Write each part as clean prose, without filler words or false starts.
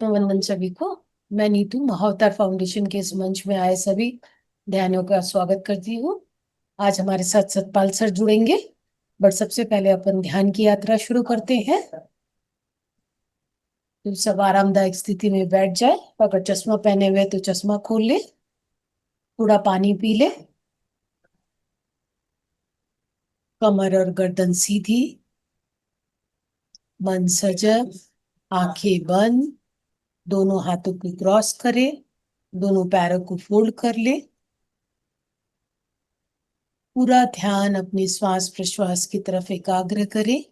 आत्मवंदन सभी को। मैं नीतू महाअवतार फाउंडेशन के इस मंच में आए सभी ध्यानियों का स्वागत करती हूँ। आज हमारे साथ सतपाल सर जुड़ेंगे, बट सबसे पहले अपन ध्यान की यात्रा शुरू करते हैं। तो सब आरामदायक स्थिति में बैठ जाए। अगर चश्मा पहने हुए तो चश्मा खोल ले, थोड़ा पानी पी ले, कमर और गर्दन सीधी, मन सजग, आंखें बंद, दोनों हाथों को क्रॉस करे, दोनों पैरों को फोल्ड कर ले। पूरा ध्यान अपने श्वास प्रश्वास की तरफ एकाग्र करें।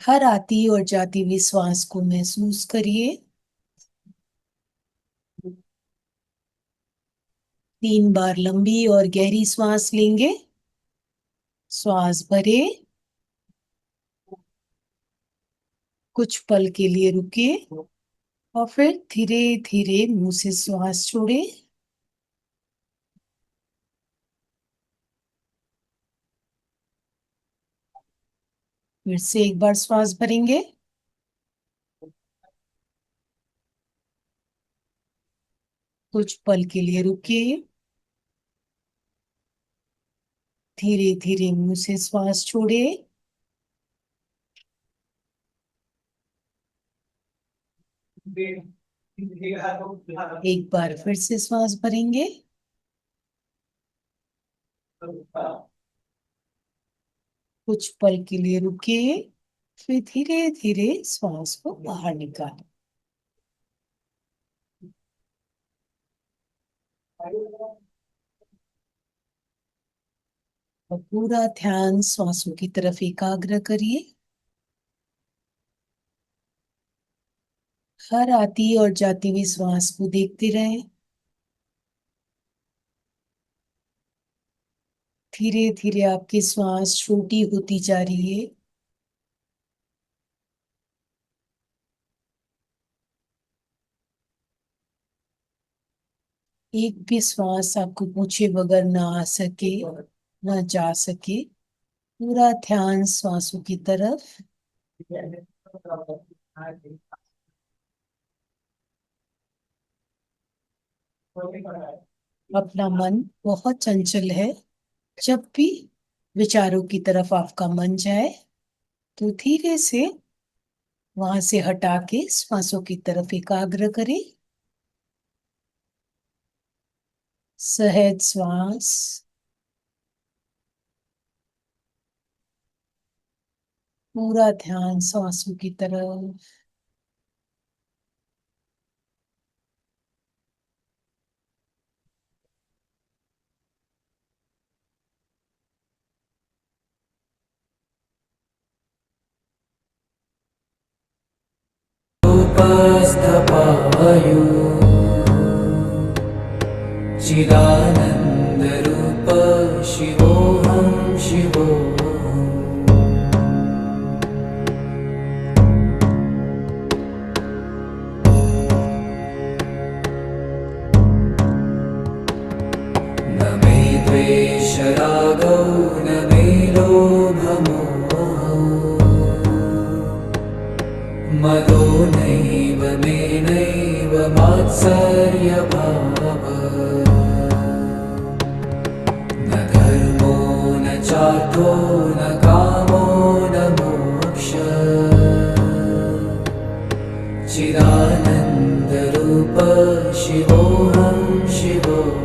हर आती और जाती हुई श्वास को महसूस करिए। 3 बार लंबी और गहरी श्वास लेंगे। श्वास भरे, कुछ पल के लिए रुके और फिर धीरे धीरे मुंह से श्वास छोड़े। फिर से एक बार श्वास भरेंगे, कुछ पल के लिए रुके, धीरे धीरे मुंह से श्वास छोड़े। एक बार फिर से श्वास भरेंगे, कुछ पल के लिए रुके, फिर धीरे धीरे श्वास को बाहर निकालें। और पूरा ध्यान श्वासों की तरफ एकाग्र करिए। हर आती और जाती हुई श्वास को देखते रहें। धीरे धीरे आपकी श्वास छोटी होती जा रही है। एक भी श्वास आपको पूछे बगैर ना आ सके, ना जा सके। पूरा ध्यान श्वासों की तरफ। अपना मन बहुत चंचल है। जब भी विचारों की तरफ आपका मन जाए तो धीरे से वहां से हटा के श्वासों की तरफ एकाग्र करें। सहज श्वास, पूरा ध्यान श्वासों की तरफ। उपस्थपायु चिदानन्दरूप शिवोऽहं शिवोऽहम्। न मे द्वेषरागौ न मे लोभमोहौ, मदो नैव मे नैव मात्सर्यभावः। न धर्मो न चार्थो न कामो न मोक्षः। चिदानन्दरूप शिवोऽहं शिवोऽहम्।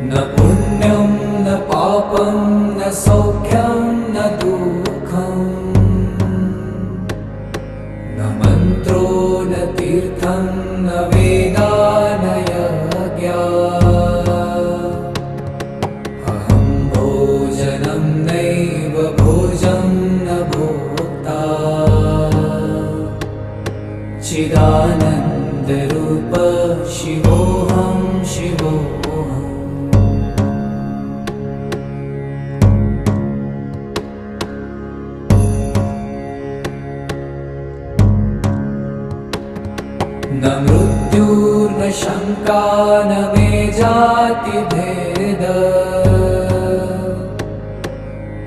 न पुण्यं न पापं न सौख्यं न दुःखं, न मन्त्रो न तीर्थं न वेदा न यज्ञः। अहं भोजनं नैव भोजं न भोक्ता। चिदानन्दरूप शिवोऽहं शिवोऽहम्। मृत्युर्न शङ्का न मे जातिभेद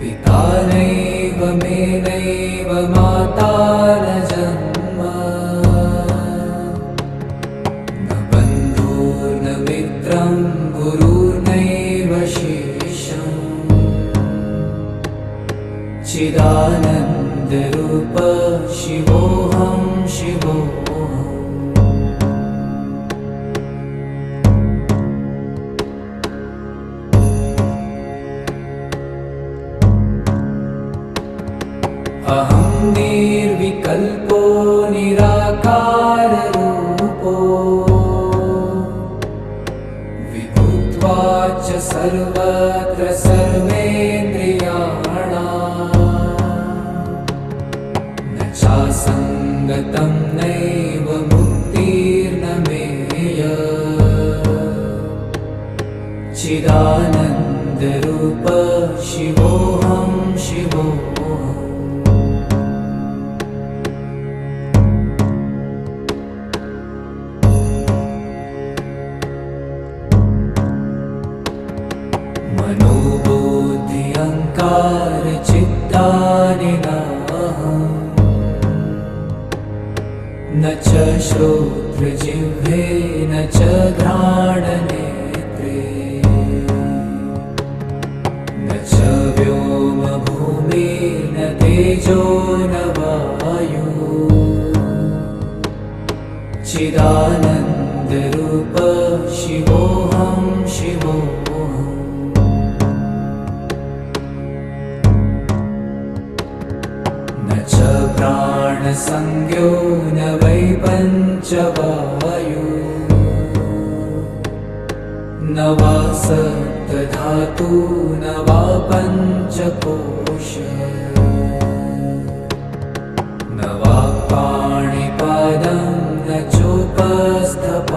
पिता नैव मे नैव माता न जन्म न बन्धुर्न मित्रं गुरुर्नैव शिष्यम् चिदानन्दरूप शिवोऽहं शिवोऽहम् अहं निर्विकल्पो निराकाररूपो विभूत्वा च सर्वत्र सर्वेन्द्रियाणाम् न चासङ्गतं नैव मुक्तिर्न मेय चिदानन्दरूप शिवोऽहं शिवोऽहम् मनोबुद्धि अहङ्कार चित्तानि नाहम् न च श्रोत्रजिह्वे न च घ्राणनेत्रे न च व्योमभूमिर्न तेजो न वायु चिदानन्दरूप शिवोऽहं शिवोऽहम् न च प्राणसंज्ञो न वै पञ्चवायु न वा सप्तधातु न वा पञ्चकोश न वा पाणिपादं न चोपस्थपायु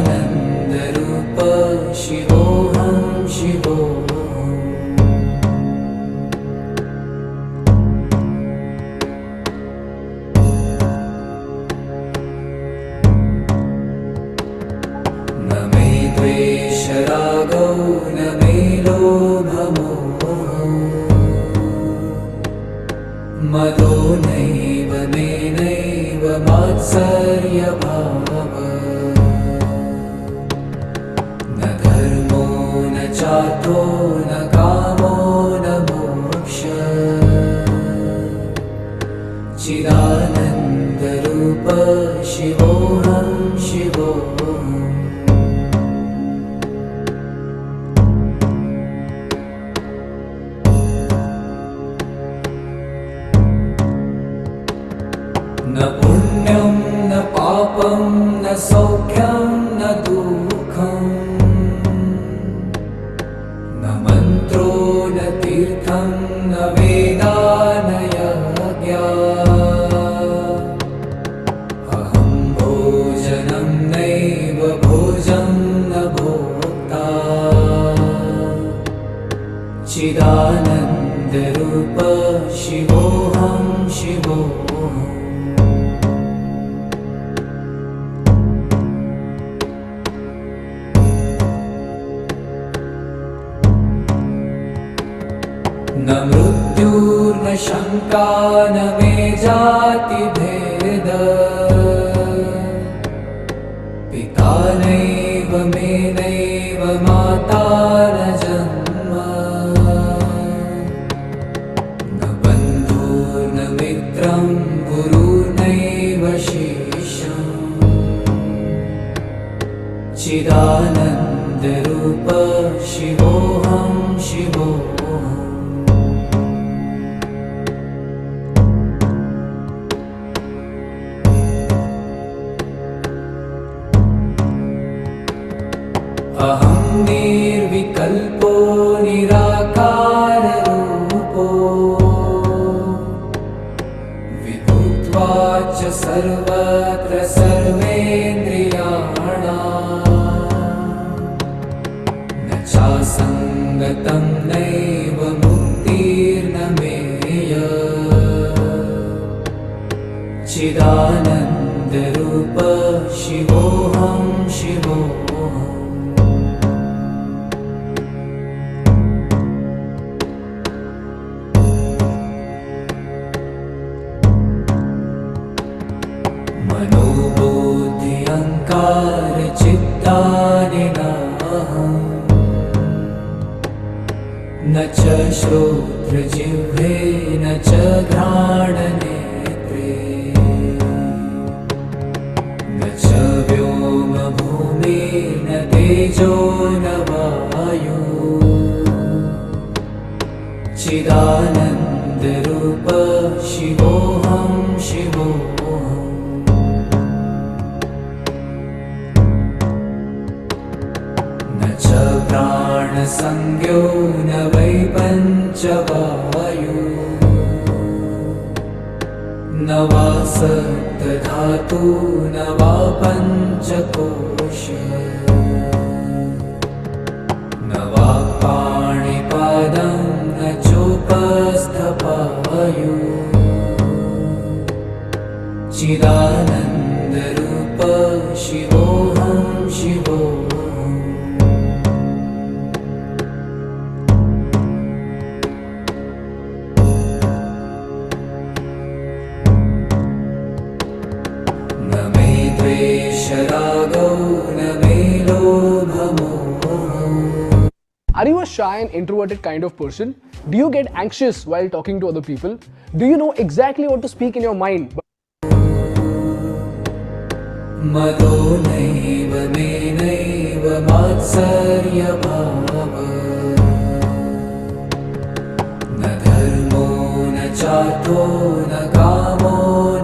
चिदानन्दरूप शिवोऽहं शिवोऽहम् न मे द्वेषरागौ न मे लोभमोहौ मदो नैव मे नैव मात्सर्यभावः न धर्मो न चार्थो न कामो न मोक्षः चिदानन्दरूप शिवोऽहं शिवोऽहम् न पुण्यं न पापं न सौख्यं न दुःखम् न मन्त्रो न तीर्थं न वेदा न यज्ञा अहं भोजनं नैव भोजं न भोक्ता चिदानन्दरूप शिवोऽहं शिवोऽहम् न मृत्युर्न शङ्का न मे जातिभेद पिता नैव मे नैव माता न जन्म न बन्धुर्न मित्रं गुरुर्नैव शिष्यम् चिदानन्दरूप शिवोऽहं शिवोऽहम् अहं निर्विकल्पो निराकाररूपो विभूत्वा च सर्वत्र सर्वेन्द्रियाणाम् न चासङ्गतं नैव मुक्तिर्न मेय चिदानन्दरूप शिवोऽहं शिवोऽहम् मनोबुद्धि अहङ्कार चित्तानि नाहम् न च श्रोत्रजिह्वे न च घ्राणनेत्रे न च व्योमभूमिर्न तेजो न वायु चिदानन्दरूप शिवोऽहं शिवोऽहम् न च प्राणसंज्ञो न वै पञ्चवायु न वा सप्तधातु न वा पञ्चकोश न वा पाणिपादं न चोपस्थपायु चिदानन्दरूप शिवोऽहं शिवोऽहम् न मे द्वेषरागौ न मे लोभमोहः Are you a shy and introverted kind of person? Do you get anxious while talking to other people? Do you know exactly what to speak in your mind? मदो नैव मे नैव मात्सर्यभावः न धर्मो न चार्थो न कामो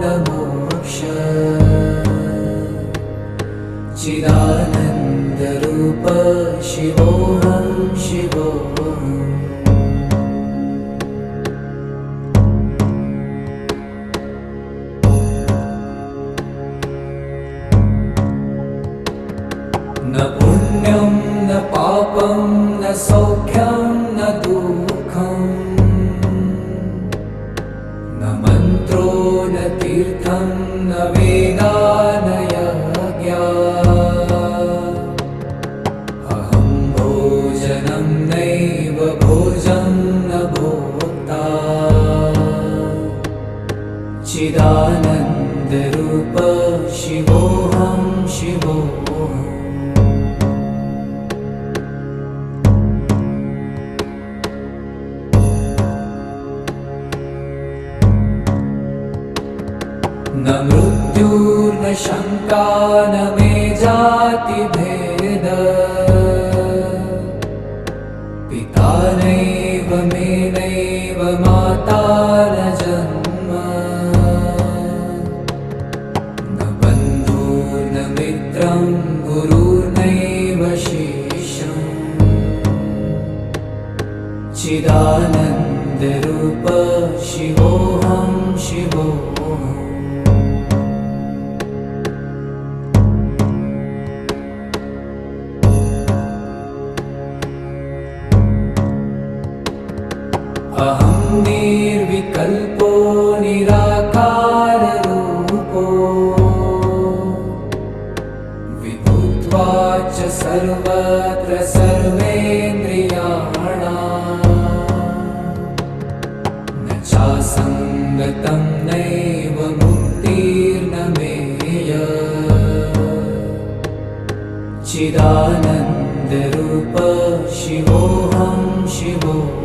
न मोक्षः चिदानन्दरूप शिवोऽहं शिवोऽहम् न पुण्यं न पापं न सौख्यं न दुःखं न मन्त्रो न तीर्थं न वेदा न यज्ञा अहं भोजनं नैव भोजं न भोक्ता चिदानन्दरूप शिवोऽहं शिवोऽहम् न मृत्युर्न शङ्का न मे जातिभेद पिता नैव मे नैव माता न जन्म न बन्धुर्न मित्रं गुरुर्नैव शिष्यम् चिदानन्दरूप शिवोऽहं शिवोऽहम् अहं निर्विकल्पो निराकाररूपो विभूत्वाच्च सर्वत्र सर्वेन्द्रियाणाम् न चासङ्गतं नैव मुक्तिर्न मेय चिदानन्दरूप शिवोऽहं शिवोऽहम्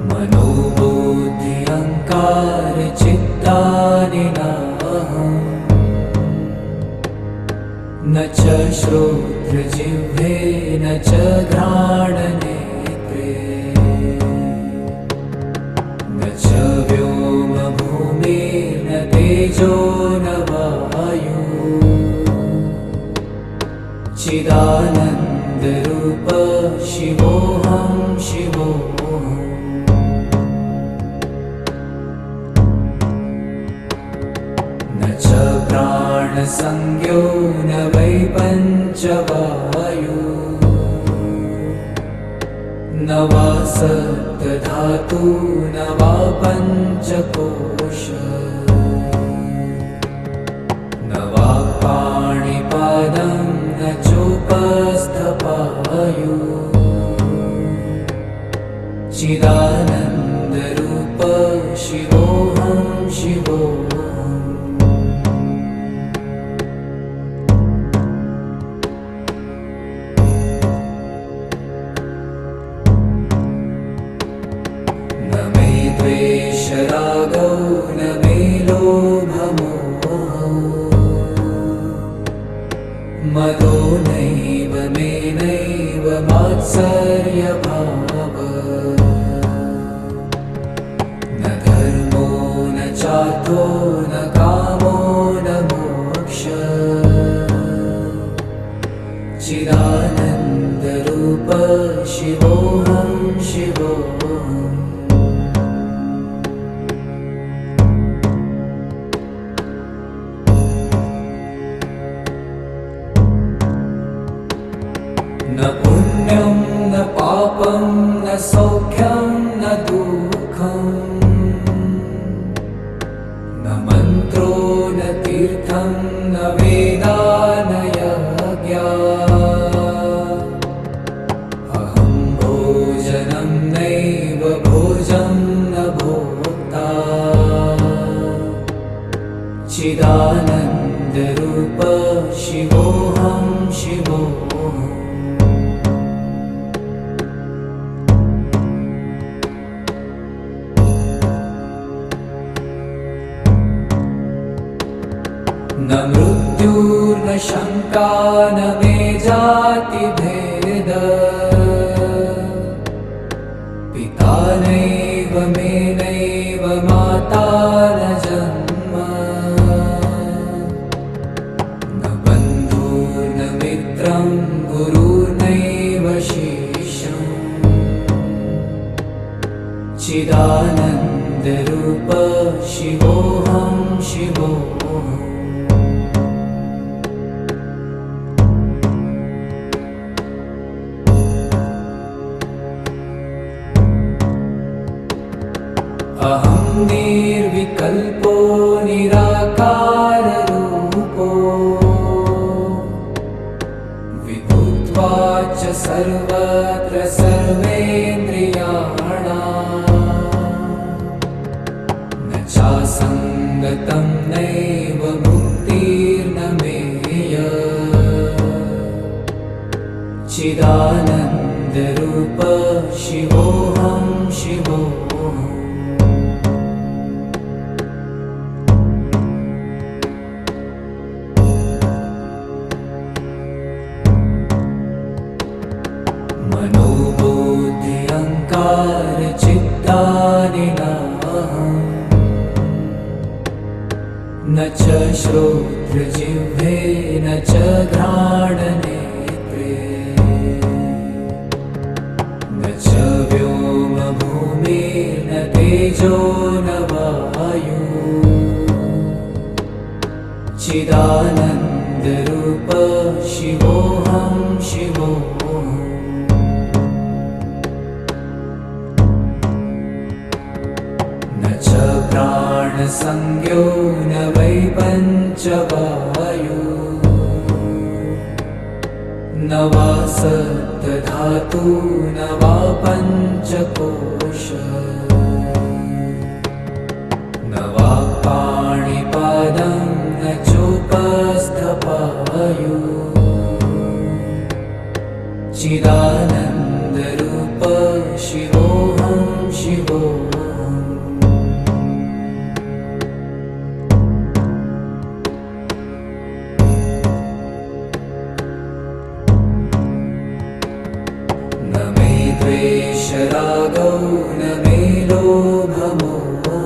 मनोबुद्धि अहङ्कार चित्तानि नाहम् न च श्रोत्रजिह्वे न च घ्राणनेत्रे न च व्योमभूमिर्न तेजो न वायु चिदानन्दरूप शिवोऽहं शिवोऽहम् न च प्राण प्राणसंज्ञो न वै पञ्चवायु न वा सप्तधातु न वा पञ्चकोश न वा पाणिपादं न चोपस्थपायु चिदानन्दरूप शिवोऽहं शिवोऽहम् न मे द्वेषरागौ न मे लोभमोहौ मदो नैव मे नैव मात्सर्यभावः न धर्मो न चार्थो न कामो न मोक्षः चिदानन्दरूप शिवोऽहं शिवोऽहम् न पुण्यं न पापं न सौख्यं न दुःखम् न मन्त्रो न तीर्थं न वेदा न यज्ञा अहं भोजनं नैव भोजं न भोक्ता चिदानन्दरूप शिवोऽहं शिवोऽहम् न मृत्युर्न शङ्का न मे जातिभेद पिता नैव मे नैव माता न जन्म न बन्धुर्न मित्रं गुरुर्नैव शिष्यम् चिदानन्दरूप शिवोऽहं शिवोऽहम् अहं निर्विकल्पो निराकाररूपो विभुत्वाच्च सर्वत्र सर्वेन्द्रियाणाम् न चासङ्गतं नैव मुक्तिर्न मेय चिदानन्दरूप शिवोऽहं शिवोऽहम् मनोबुद्ध्यहङ्कार चित्तानि नाहम् न च श्रोत्रजिह्वे न च घ्राणनेत्रे न च व्योमभूमिर्न तेजो न वायु चिदानन्दरूप शिवोऽहं शिवोऽहम् न च प्राणसंज्ञो न वै पञ्चवायु न वा सप्तधातु न वा पञ्चकोश न वा पाणिपादं न चोपस्थपायु चिदानन्दरूप शिवोऽहं शिवोऽहम् न मे द्वेषरागौ न मे लोभमोहौ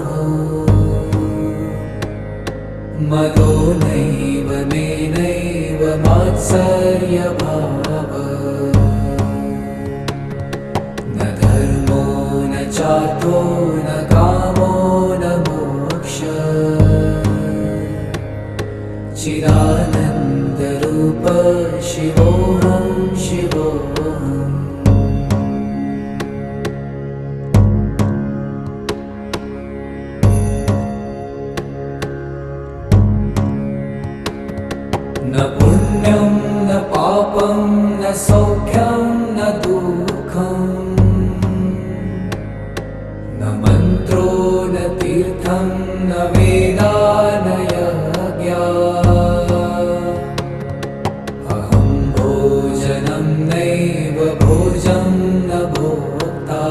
मदो नैव मे नैव मात्सर्यभावः न धर्मो न चार्थो न कामो न मोक्षः चिदानन्दरूप शिवोऽहं शिवोऽहम् न पुण्यं न पापं न सौख्यं न दुःखम् न मन्त्रो न तीर्थं न वेदा न यज्ञा अहं भोजनं नैव भोजं न भोक्ता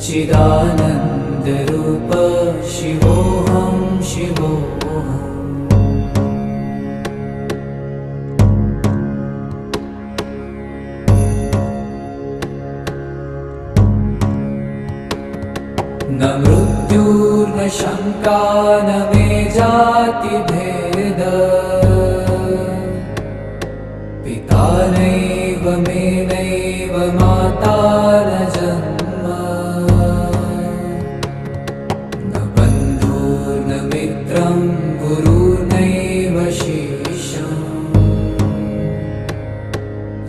चिदानन्दरूप शिवोऽहं शिवोऽहम् न मृत्युर्न शङ्का न मे जातिभेद पिता नैव मे नैव माता न जन्म न बन्धुर्न मित्रं गुरुर्नैव शिष्यम्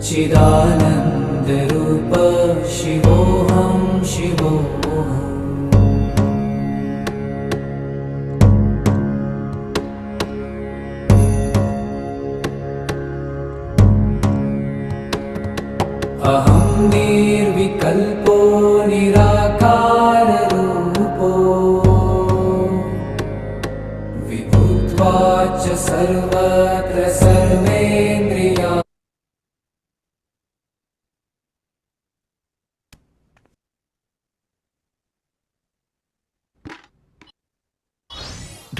चिदानन्दरूप शिवोऽहं शिवोऽहम् अहं निर्विकल्पो निराकाररूपो विभुत्वाच्च सर्वत्र सर्वेन्द्रिया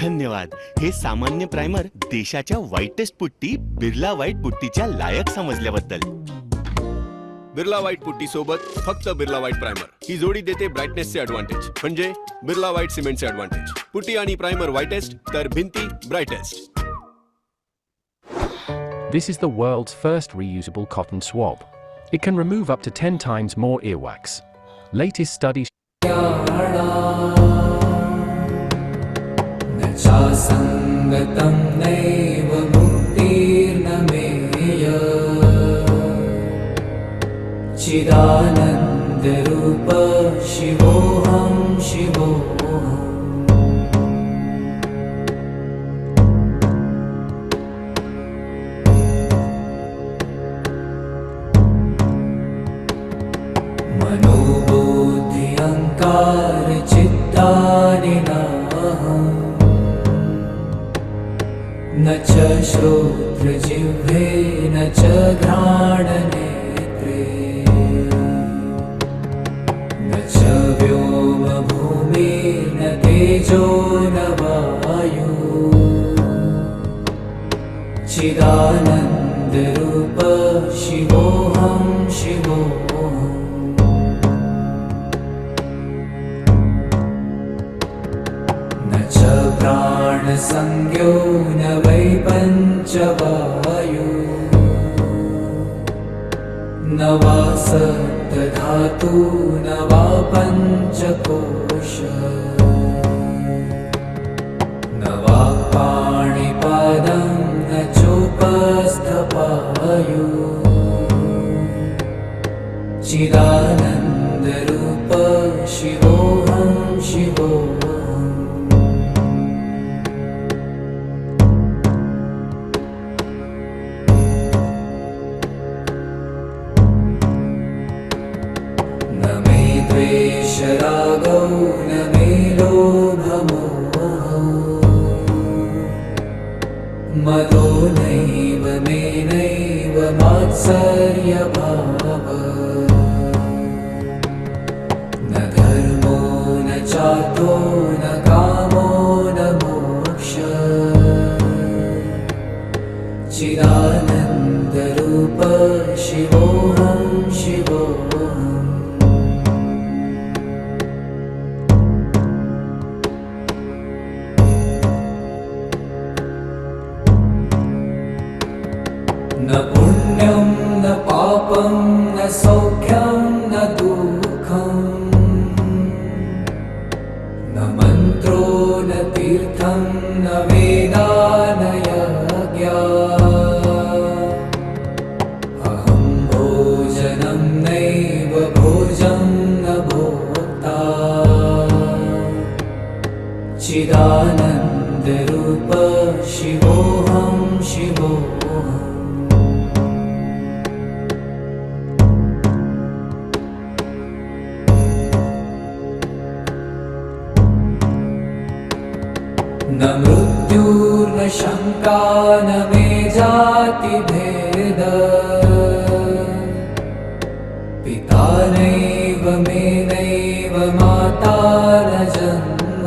धन्यवाद. हे सामान्य प्रायमर देशाच्या व्हाईटेस्ट पुट्टी बिर्ला व्हाईट पुट्टीच्या लायक समजल्याबद्दल. बिर्ला व्हाईट पुट्टी सोबत फक्त बिर्ला व्हाईट प्रायमर ही जोडी देते ब्राईटनेसचे ॲडव्हान्टेज म्हणजे बिर्ला व्हाईट सिमेंटचे ॲडव्हान्टेज. पुट्टी आणि प्रायमर व्हाईटेस्ट तर भिंती ब्राईटेस्ट. This is the world's first reusable cotton swab. It can remove up to 10 times more earwax. Latest studies न चासङ्गतं नैव मुक्तिर्न मेय चिदानन्दरूप शिवोऽहं शिवोऽहम् मनोबुद्धि अहङ्कार चित्तानि नाहम् न च श्रोत्रजिह्वे न च घ्राणनेत्रे न च व्योमभूमिर्न तेजो न वायु चिदानन्दरूप शिवोऽहं शिवोऽहम् न च प्राणसंज्ञो न वै पञ्चवायु न वा सप्तधातु न वा पञ्चकोश न वा पाणिपादं न चोपस्थपायु चिदानन्दरूप शिवोऽहं शिवोऽहम् न मे द्वेषरागौ न मे लोभमोहौ मदो नैव मे नैव मात्सर्यभावः न धर्मो न चार्थो न कामो न मोक्षः चिदानन्दरूप शिवोऽहं शिवोऽहम् न पुण्यं न पापं न सौख्यं न दुःखम् न मन्त्रो न तीर्थ तीर्थं न वेदा न यज्ञा अहं भोजनं नैव भोजं न भोक्ता चिदानन्दरूप शिवोऽहं शिवोऽहम् न मृत्युर्न शङ्का न मे जातिभेद पिता नैव मे नैव माता न जन्म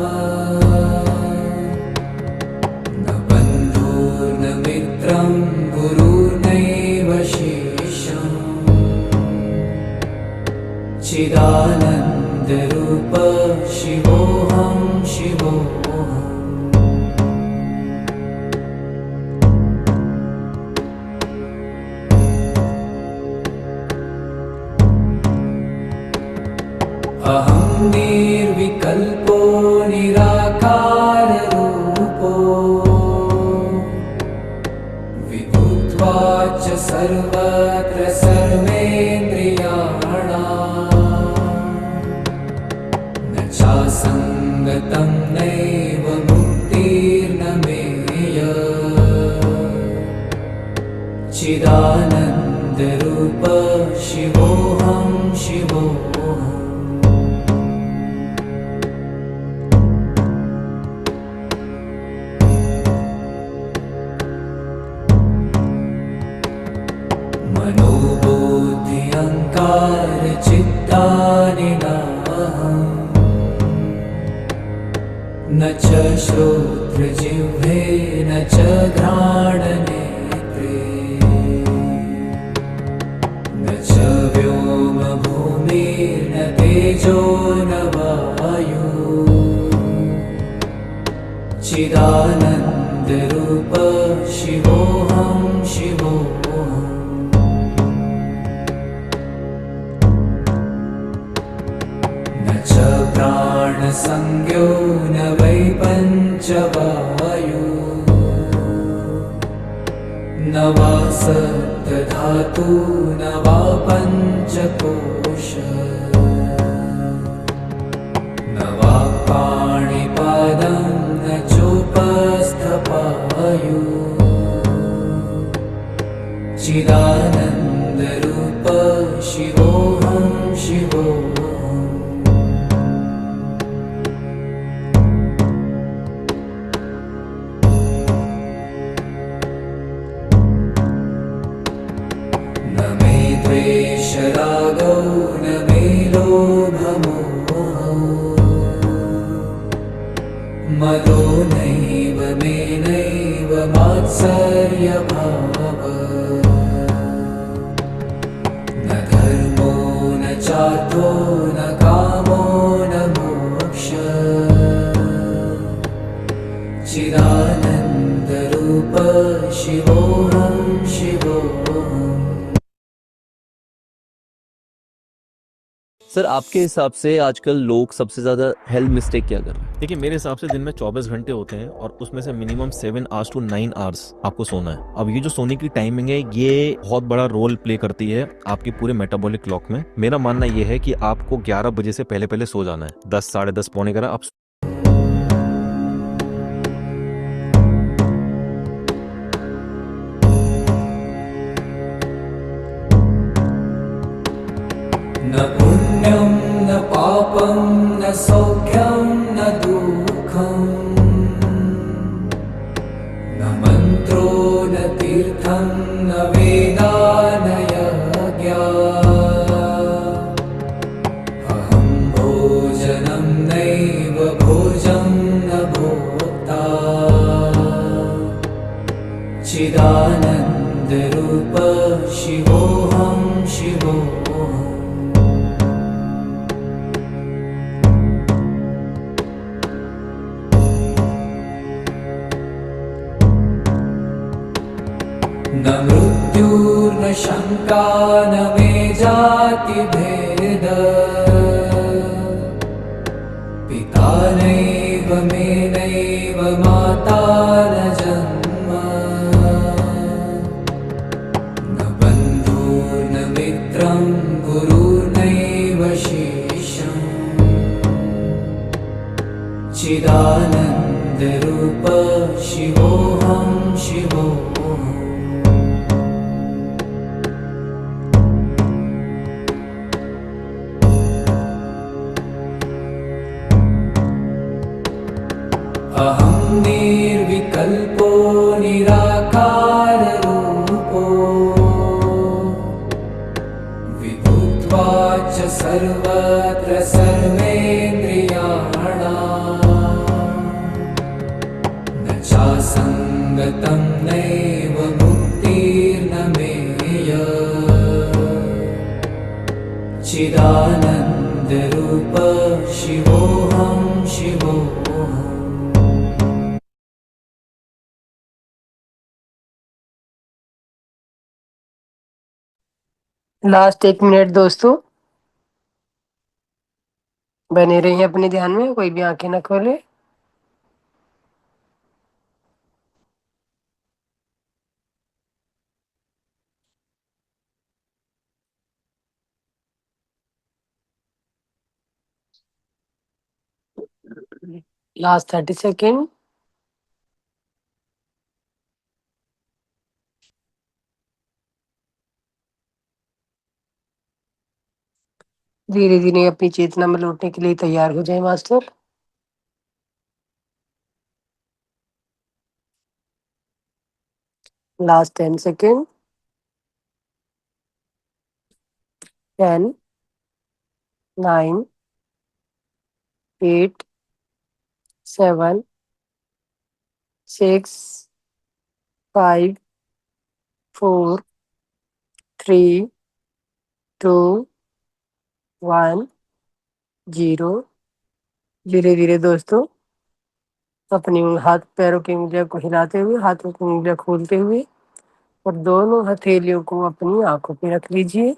न बन्धुर्न मित्रं गुरुर्नैव शिष्यम् चिदानन्दरूप शिवोऽहं शिवोऽहम् अहं निर्विकल्पो निराकाररूपो विभूत्वाच सर्वत्र सर्वेन्द्रियाणाम् न चासङ्गतं नैव मुक्तिर्न मेय चिदानन्दरूप शिवोऽहं शिवोऽहम् मनोबुद्धि अहङ्कार चित्तानि नाहम् न च श्रोत्रजिह्वे न च घ्राणनेत्रे न च व्योमभूमिर्न तेजो न वायु चिदानन्दरूप शिवोऽहं शिवोऽहम् प्राणसंज्ञो न वै पञ्चवायु न वा सप्तधातु न वा पञ्चकोश न वा पाणिपादं न चोपस्थपायु चिदानन्दरूप शिवोऽहं शिवोऽहम् रागौ न मे लोभमोहौ मदो नैव मे नैव मात्सर्यभाव न धर्मो न चार्थो न कामो न मोक्ष चिदानन्दरूप शिवोऽहं शिवोऽहम् सर आपके हिसाब से आजकल लोग सबसे ज्यादा हेल्थ मिस्टेक क्या कर रहे हैं? देखिए मेरे हिसाब से दिन में 24 घंटे होते हैं और उसमें से मिनिमम 7 आवर्स टू 9 आवर्स आपको सोना है। अब ये जो सोने की टाइमिंग है ये बहुत बड़ा रोल प्ले करती है आपकी पूरे मेटाबॉलिक क्लॉक में। मेरा मानना ये है कि आपको 11 बजे से पहले पहले सो जाना है। 10 साढ़े 10 पौने 11 आप न पुण्यं न पापं न सौख्यं न दुःखं न मन्त्रो न तीर्थं न वेदा न यज्ञा अहं भोजनं नैव भोजं न भोक्ता चिदानन्दरूप शिवोऽहं शिवोऽहम् न मृत्युर्न शङ्का न मे जातिभेद पिता नैव त्वमेनैव माता न जन्म न बन्धुर्न मित्रं गुरुर्नैव शिष्यम् चिदानन्दरूप शिवोऽहं शिवोऽहम् अहं निर्विकल्पो निराकाररूपो विभूत्वाच सर्वत्र सर्वेन्द्रियाणाम् न चासङ्गतं नैव मुक्तिर्न मेय चिदानन्दरूप शिवोऽहं शिवोऽहम् लास्ट 1 मिनट दोस्तों, बने रहिए अपने ध्यान में, कोई भी आंखें ना खोले। Last 30 second. धीरे धीरे अपनी चेतना में लौटने के लिए तैयार हो जाए मास्टर। Last 10 second. 10, 9, 8, 7, 6, 5, 4, 3, 2, 1, 0। धीरे धीरे दोस्तों अपनी हाथ पैरों की उंगलियों को हिलाते हुए, हाथों की उंगलियां खोलते हुए और दोनों हथेलियों को अपनी आंखों पे रख लीजिए।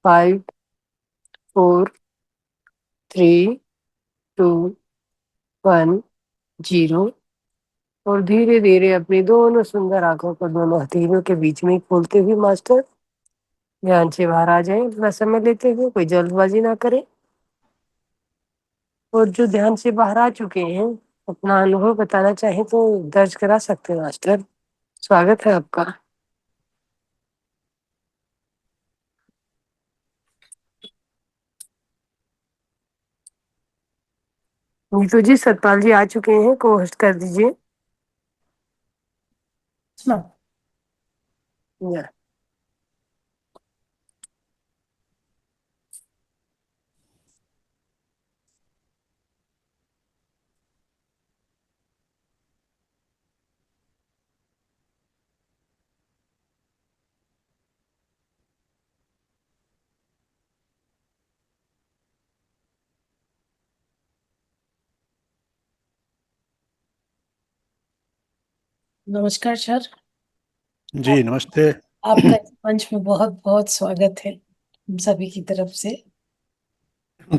5, 4, 3, 2, 1, 0। और धीरे धीरे अपनी दोनों सुंदर आंखों को दोनों हथेलियों के बीच में ही खोलते हुए मास्टर ध्यान से बाहर आ जाए। थोड़ा समय लेते हुए, कोई जल्दबाजी ना करें। और जो ध्यान से बाहर आ चुके हैं, अपना अनुभव बताना चाहे तो दर्ज करा सकते हैं मास्टर। स्वागत है आपका। नीतू जी, सतपाल जी आ चुके हैं, को होस्ट कर दीजिए। या। नमस्कार सर। जी नमस्ते। आपका इस मंच में बहुत बहुत स्वागत है हम सभी की तरफ से।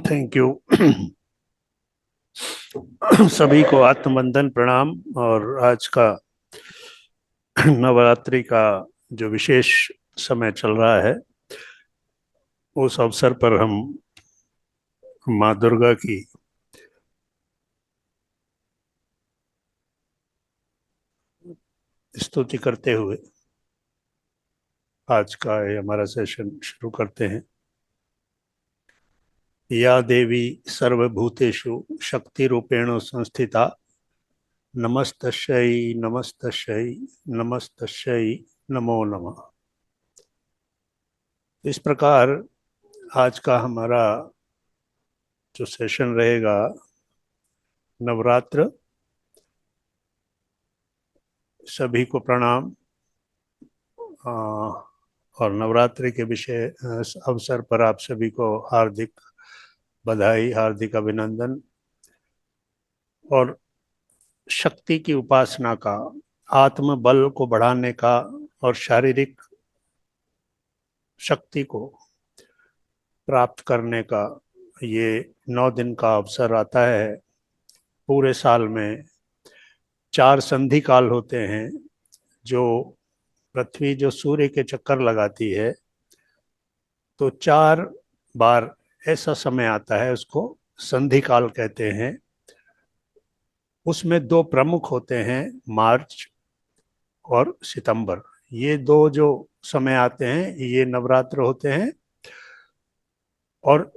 Thank you. सभी को आत्मवंदन प्रणाम। और आज का नवरात्रि का जो विशेष समय चल रहा है, उस अवसर पर हम माँ दुर्गा की स्तुति करते हुए आज का ये हमारा सेशन शुरू करते हैं। या देवी सर्वभूतेषु शक्ति रूपेण संस्थिता नमस्तस्यै नमस्तस्यै नमस्तस्यै नमो नमः। इस प्रकार आज का हमारा जो सेशन रहेगा, नवरात्र, सभी को प्रणाम। और नवरात्रि के विषय अवसर पर आप सभी को हार्दिक बधाई, हार्दिक अभिनंदन। और शक्ति की उपासना का, आत्म बल को बढ़ाने का और शारीरिक शक्ति को प्राप्त करने का ये 9 दिन का अवसर आता है। पूरे साल में 4 संधि काल होते हैं। जो पृथ्वी जो सूर्य के चक्कर लगाती है, तो 4 बार ऐसा समय आता है, उसको संधि काल कहते हैं। उसमें 2 प्रमुख होते हैं, मार्च और सितंबर। ये 2 जो समय आते हैं, ये नवरात्र होते हैं। और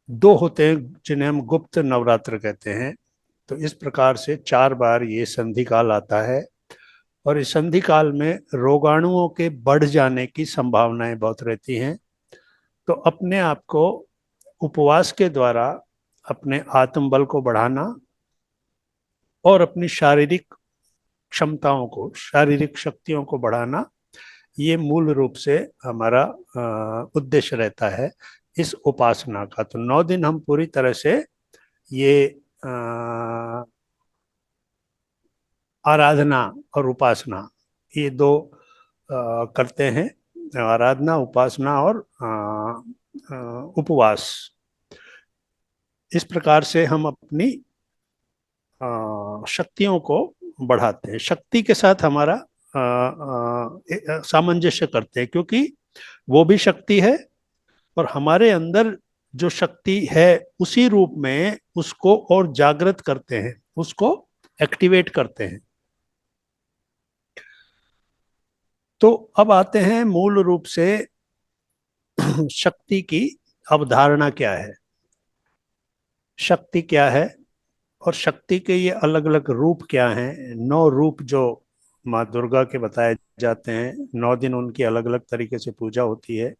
2 होते हैं जिन्हें हम गुप्त नवरात्र कहते हैं। तो इस प्रकार से 4 बार ये संधि काल आता है। और इस संधि काल में रोगाणुओं के बढ़ जाने की संभावनाएं बहुत रहती हैं। तो अपने आप को उपवास के द्वारा अपने आत्मबल को बढ़ाना और अपनी शारीरिक क्षमताओं को, शारीरिक शक्तियों को बढ़ाना, ये मूल रूप से हमारा उद्देश्य रहता है इस उपासना का। तो 9 दिन हम पूरी तरह से ये आराधना और उपासना, ये 2 करते हैं। आराधना, उपासना और उपवास। इस प्रकार से हम अपनी शक्तियों को बढ़ाते हैं। शक्ति के साथ हमारा सामंजस्य करते हैं, क्योंकि वो भी शक्ति है और हमारे अंदर जो शक्ति है उसी रूप में उसको और जागृत करते हैं, उसको एक्टिवेट करते हैं। तो अब आते हैं मूल रूप से शक्ति की अवधारणा क्या है, शक्ति क्या है और शक्ति के ये अलग अलग रूप क्या हैं। 9 रूप जो माँ दुर्गा के बताए जाते हैं, 9 दिन उनकी अलग अलग तरीके से पूजा होती है।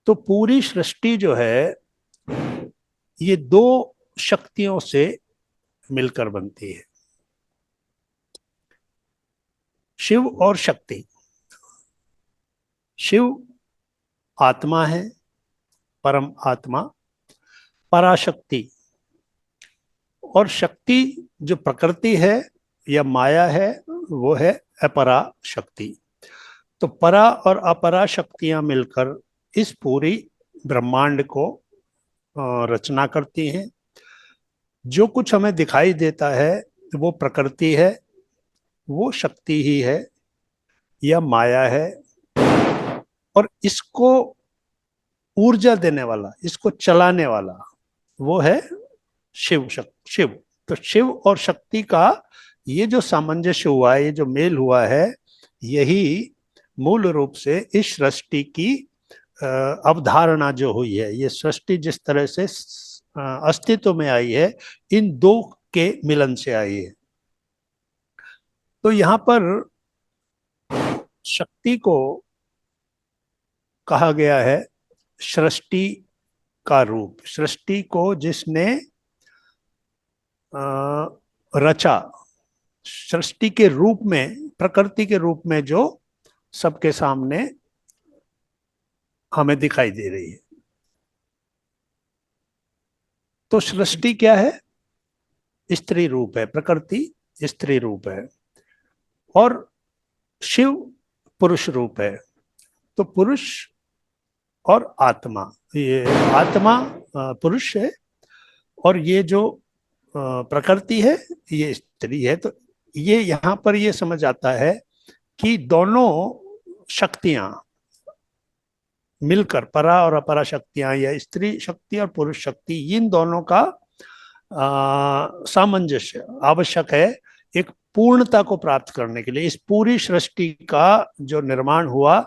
तो पूरी सृष्टि जो है ये 2 शक्तियों से मिलकर बनती है, शिव और शक्ति। शिव आत्मा है, परम आत्मा, पराशक्ति। और शक्ति जो प्रकृति है या माया है, वो है अपरा शक्ति। तो परा और अपरा शक्तियां मिलकर इस पूरी ब्रह्मांड को रचना करती हैं। जो कुछ हमें दिखाई देता है वो प्रकृति है, वो शक्ति ही है या माया है। और इसको ऊर्जा देने वाला, इसको चलाने वाला, वो है शिव। शिव। तो शिव और शक्ति का ये जो सामंजस्य हुआ है, ये जो मेल हुआ है, यही मूल रूप से इस सृष्टि की अवधारणा जो हुई है। ये सृष्टि जिस तरह से अस्तित्व में आई है, इन 2 के मिलन से आई है। तो यहाँ पर शक्ति को कहा गया है सृष्टि का रूप। सृष्टि को जिसने रचा, सृष्टि के रूप में, प्रकृति के रूप में जो सबके सामने हमें दिखाई दे रही है। तो सृष्टि क्या है? स्त्री रूप है, प्रकृति स्त्री रूप है और शिव पुरुष रूप है। तो पुरुष और आत्मा, ये आत्मा पुरुष है और ये जो प्रकृति है ये स्त्री है। तो ये यहाँ पर ये समझ आता है कि दोनों शक्तियां मिलकर, परा और अपरा शक्तियां या स्त्री शक्ति और पुरुष शक्ति, इन दोनों का सामंजस्य आवश्यक है एक पूर्णता को प्राप्त करने के लिए। इस पूरी सृष्टि का जो निर्माण हुआ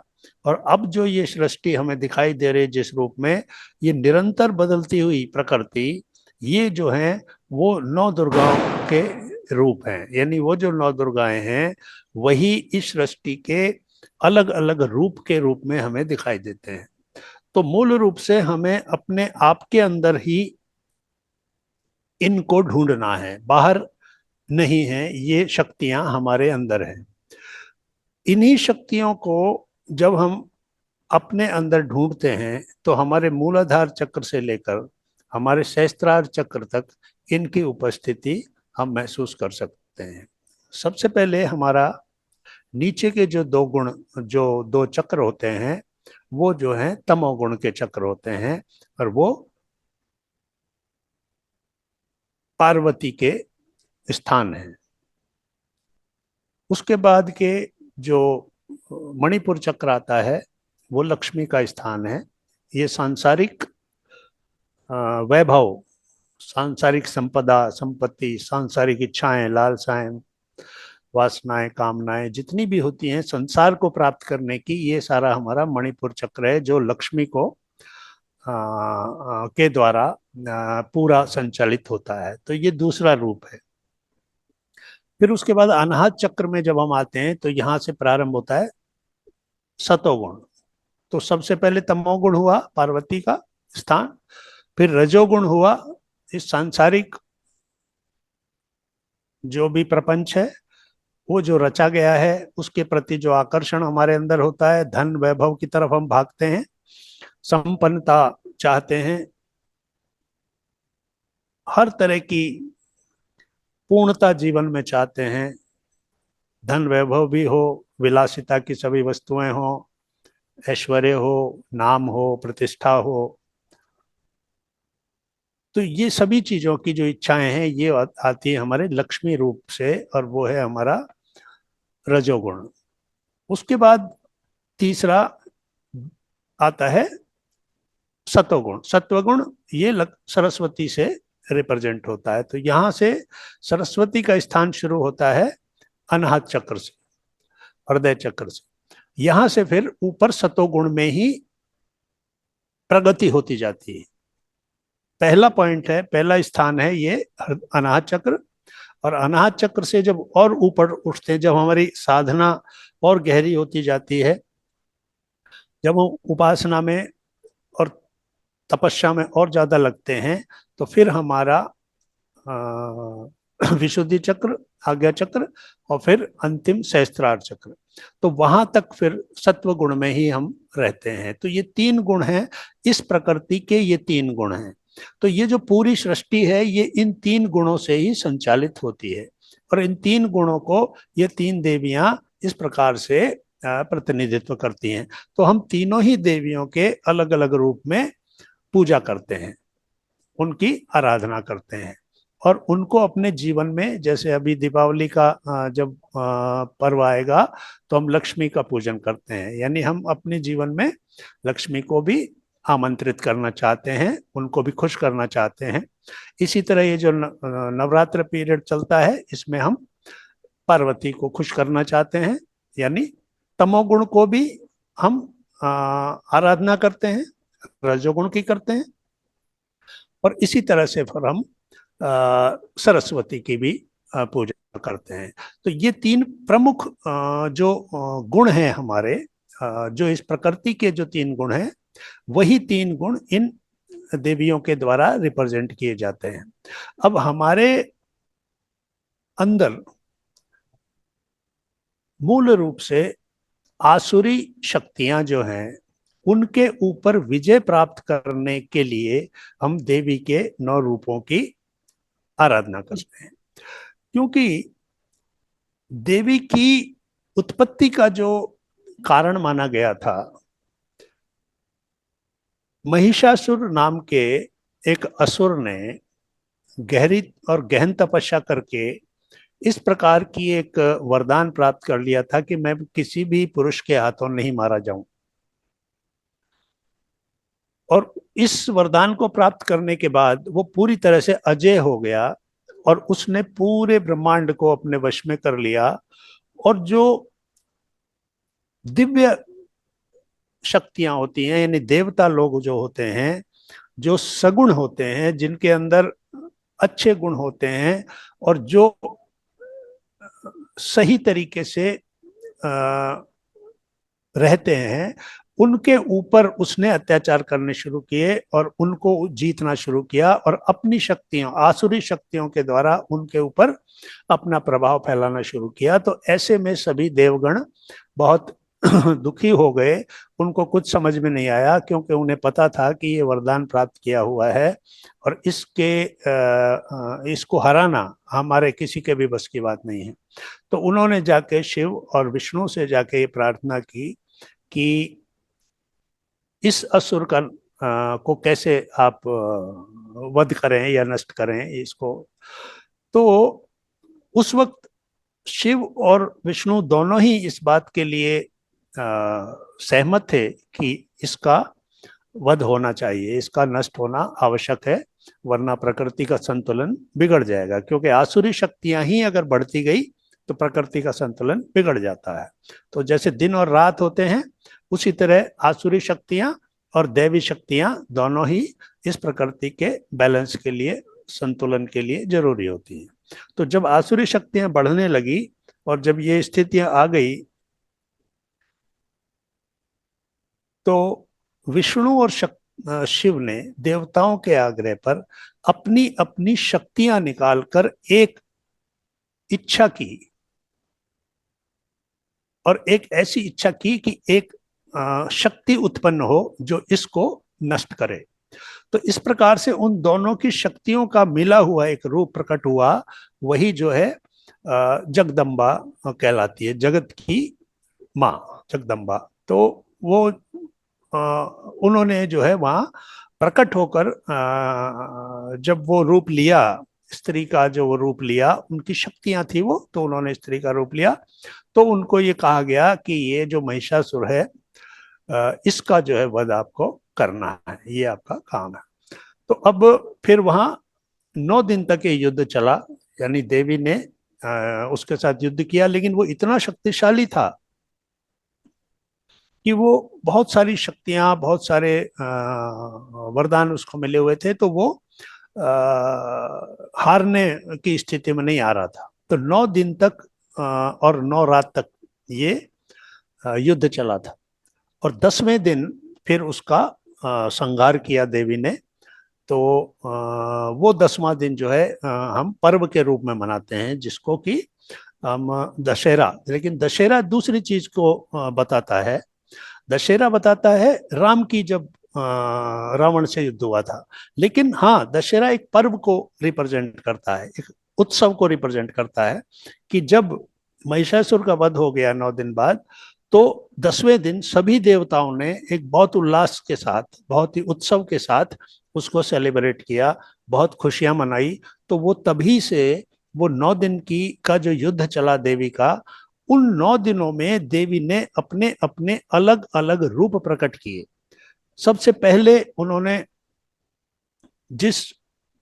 और अब जो ये सृष्टि हमें दिखाई दे रही है जिस रूप में, ये निरंतर बदलती हुई प्रकृति, ये जो है वो 9 दुर्गाओं के रूप हैं। यानी वो जो 9 दुर्गाएं हैं वही इस सृष्टि के अलग अलग रूप के रूप में हमें दिखाई देते हैं। तो मूल रूप से हमें अपने आप के अंदर ही इनको ढूंढना है, बाहर नहीं है। ये शक्तियां हमारे अंदर हैं। इन्हीं शक्तियों को जब हम अपने अंदर ढूंढते हैं तो हमारे मूलाधार चक्र से लेकर हमारे सहस्त्रार चक्र तक इनकी उपस्थिति हम महसूस कर सकते हैं। सबसे पहले हमारा नीचे के जो 2 गुण, जो 2 चक्र होते हैं, वो जो है तमोगुण के चक्र होते हैं, और वो पार्वती के स्थान है। उसके बाद के जो मणिपुर चक्र आता है वो लक्ष्मी का स्थान है। ये सांसारिक वैभव, सांसारिक संपदा, संपत्ति, सांसारिक इच्छाएं, लालसाएं, वासनाएं, कामनाएं जितनी भी होती हैं संसार को प्राप्त करने की, ये सारा हमारा मणिपुर चक्र है जो लक्ष्मी को के द्वारा पूरा संचालित होता है। तो ये दूसरा रूप है। फिर उसके बाद अनाहत चक्र में जब हम आते हैं तो यहाँ से प्रारंभ होता है सतोगुण। तो सबसे पहले तमोगुण हुआ पार्वती का स्थान, फिर रजोगुण हुआ इस सांसारिक जो भी प्रपंच है, वो जो रचा गया है उसके प्रति जो आकर्षण हमारे अंदर होता है, धन वैभव की तरफ हम भागते हैं, संपन्नता चाहते हैं, हर तरह की पूर्णता जीवन में चाहते हैं, धन वैभव भी हो, विलासिता की सभी वस्तुएं हो, ऐश्वर्य हो, नाम हो, प्रतिष्ठा हो। तो ये सभी चीजों की जो इच्छाएं हैं ये आती है हमारे लक्ष्मी रूप से, और वो है हमारा रजोगुण। उसके बाद तीसरा आता है सतोगुण। सत्वगुण ये सरस्वती से रिप्रेजेंट होता है। तो यहाँ से सरस्वती का स्थान शुरू होता है अनाहत चक्र से, हृदय चक्र से। यहाँ से फिर ऊपर सतोगुण में ही प्रगति होती जाती है। पहला पॉइंट है, पहला स्थान है ये अनाहत चक्र, और अनाहत चक्र से जब और ऊपर उठते हैं, जब हमारी साधना और गहरी होती जाती है, जब हम उपासना में और तपस्या में और ज्यादा लगते हैं, तो फिर हमारा विशुद्धि चक्र, आज्ञा चक्र, और फिर अंतिम सहस्त्रार चक्र। तो वहां तक फिर सत्व गुण में ही हम रहते हैं। तो ये तीन गुण हैं, इस प्रकृति के ये तीन गुण हैं। तो ये जो पूरी सृष्टि है ये इन तीन गुणों से ही संचालित होती है, और इन तीन गुणों को ये तीन देवियां इस प्रकार से प्रतिनिधित्व करती हैं। तो हम तीनों ही देवियों के अलग अलग रूप में पूजा करते हैं, उनकी आराधना करते हैं, और उनको अपने जीवन में, जैसे अभी दीपावली का जब पर्व आएगा तो हम लक्ष्मी का पूजन करते हैं, यानी हम अपने जीवन में लक्ष्मी को भी आमंत्रित करना चाहते हैं, उनको भी खुश करना चाहते हैं। इसी तरह ये जो नवरात्र पीरियड चलता है इसमें हम पार्वती को खुश करना चाहते हैं, यानी तमोगुण को भी हम आराधना करते हैं, रजोगुण की करते हैं, और इसी तरह से फिर हम सरस्वती की भी पूजा करते हैं। तो ये तीन प्रमुख जो गुण हैं हमारे, जो इस प्रकृति के जो तीन गुण हैं, वही तीन गुण इन देवियों के द्वारा रिप्रेजेंट किए जाते हैं। अब हमारे अंदर मूल रूप से आसुरी शक्तियां जो हैं, उनके ऊपर विजय प्राप्त करने के लिए हम देवी के 9 रूपों की आराधना करते हैं। क्योंकि देवी की उत्पत्ति का जो कारण माना गया था, महिषासुर नाम के एक असुर ने गहरी और गहन तपस्या करके इस प्रकार की एक वरदान प्राप्त कर लिया था कि मैं किसी भी पुरुष के हाथों नहीं मारा जाऊं। और इस वरदान को प्राप्त करने के बाद वो पूरी तरह से अजेय हो गया, और उसने पूरे ब्रह्मांड को अपने वश में कर लिया। और जो दिव्य शक्तियां होती हैं, यानी देवता लोग जो होते हैं, जो सगुण होते हैं, जिनके अंदर अच्छे गुण होते हैं, और जो सही तरीके से रहते हैं, उनके ऊपर उसने अत्याचार करने शुरू किए और उनको जीतना शुरू किया, और अपनी शक्तियों, आसुरी शक्तियों के द्वारा उनके ऊपर अपना प्रभाव फैलाना शुरू किया। तो ऐसे में सभी देवगण बहुत दुखी हो गए, उनको कुछ समझ में नहीं आया, क्योंकि उन्हें पता था कि ये वरदान प्राप्त किया हुआ है और इसको हराना हमारे किसी के भी बस की बात नहीं है। तो उन्होंने जाके शिव और विष्णु से जाके ये प्रार्थना की कि इस असुर का को कैसे आप वध करें या नष्ट करें इसको। तो उस वक्त शिव और विष्णु दोनों ही इस बात के लिए सहमत थे कि इसका वध होना चाहिए, इसका नष्ट होना आवश्यक है, वरना प्रकृति का संतुलन बिगड़ जाएगा। क्योंकि आसुरी शक्तियां ही अगर बढ़ती गई तो प्रकृति का संतुलन बिगड़ जाता है। तो जैसे दिन और रात होते हैं, उसी तरह आसुरी शक्तियां और दैवी शक्तियां दोनों ही इस प्रकृति के बैलेंस के लिए, संतुलन के लिए जरूरी होती हैं। तो जब आसुरी शक्तियां बढ़ने लगी और जब ये स्थितियां आ गई, तो विष्णु और शिव ने देवताओं के आग्रह पर अपनी अपनी शक्तियां निकालकर एक इच्छा की, और एक ऐसी इच्छा की कि एक शक्ति उत्पन्न हो जो इसको नष्ट करे। तो इस प्रकार से उन दोनों की शक्तियों का मिला हुआ एक रूप प्रकट हुआ, वही जो है जगदम्बा कहलाती है, जगत की माँ जगदम्बा। तो वो उन्होंने जो है वहां प्रकट होकर जब वो रूप लिया, स्त्री का जो वो रूप लिया, उनकी शक्तियां थी वो, तो उन्होंने स्त्री का रूप लिया। तो उनको ये कहा गया कि ये जो महिषासुर है, इसका जो है वध आपको करना है, ये आपका काम है। तो अब फिर वहां 9 दिन तक ये युद्ध चला, यानी देवी ने उसके साथ युद्ध किया, लेकिन वो इतना शक्तिशाली था कि वो बहुत सारी शक्तियां, बहुत सारे वरदान उसको मिले हुए थे, तो वो हारने की स्थिति में नहीं आ रहा था। तो 9 दिन तक और 9 रात तक ये युद्ध चला था, और 10वें दिन फिर उसका संहार किया देवी ने। तो वो 10वां दिन जो है हम पर्व के रूप में मनाते हैं, जिसको कि हम दशहरा, लेकिन दशहरा दूसरी चीज को बताता है। दशहरा बताता है राम की जब रावण से युद्ध हुआ था, लेकिन हाँ, दशहरा एक पर्व को रिप्रेजेंट करता है, एक उत्सव को रिप्रेजेंट करता है कि जब महिषासुर का वध हो गया 9 दिन बाद, तो 10वें दिन सभी देवताओं ने एक बहुत उल्लास के साथ, बहुत ही उत्सव के साथ उसको सेलिब्रेट किया, बहुत खुशियां मनाई। तो वो तभी से वो 9 दिन की का जो युद्ध चला देवी का, उन 9 दिनों में देवी ने अपने अपने अलग अलग रूप प्रकट किए। सबसे पहले उन्होंने जिस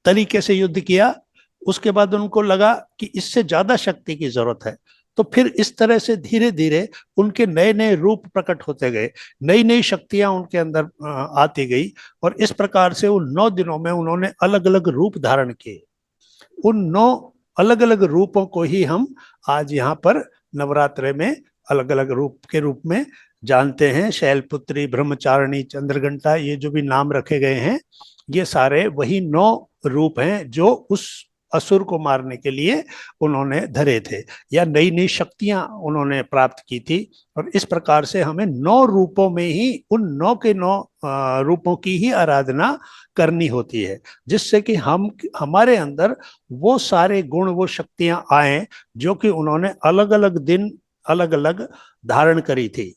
तरीके से युद्ध किया, उसके बाद उनको लगा कि इससे ज्यादा शक्ति की जरूरत है, तो फिर इस तरह से धीरे धीरे उनके नए नए रूप प्रकट होते गए, नई नई शक्तियां उनके अंदर आती गई, और इस प्रकार से उन 9 दिनों में उन्होंने अलग अलग रूप धारण किए। उन 9 अलग अलग रूपों को ही हम आज यहाँ पर नवरात्रे में अलग अलग रूप के रूप में जानते हैं। शैलपुत्री, ब्रह्मचारिणी, चंद्रघंटा, ये जो भी नाम रखे गए हैं, ये सारे वही 9 रूप हैं जो उस असुर को मारने के लिए उन्होंने धरे थे, या नई नई शक्तियां उन्होंने प्राप्त की थी। और इस प्रकार से हमें 9 रूपों में ही, उन 9 के 9 रूपों की ही आराधना करनी होती है, जिससे कि हमारे अंदर वो सारे गुण, वो शक्तियां आए जो कि उन्होंने अलग अलग दिन अलग अलग धारण करी थी।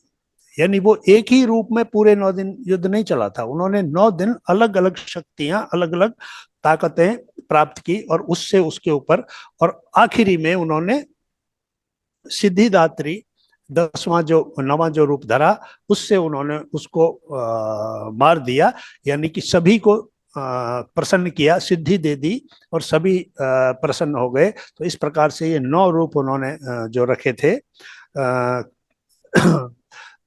यानी वो एक ही रूप में पूरे 9 दिन युद्ध नहीं चला था, उन्होंने 9 दिन अलग अलग शक्तियां, अलग अलग ताकतें प्राप्त की, और उससे उसके ऊपर, और आखिरी में उन्होंने सिद्धिदात्री 9वां जो रूप धरा, उससे उन्होंने उसको मार दिया, यानी कि सभी को प्रसन्न किया, सिद्धि दे दी और सभी प्रसन्न हो गए। तो इस प्रकार से ये 9 रूप उन्होंने जो रखे थे।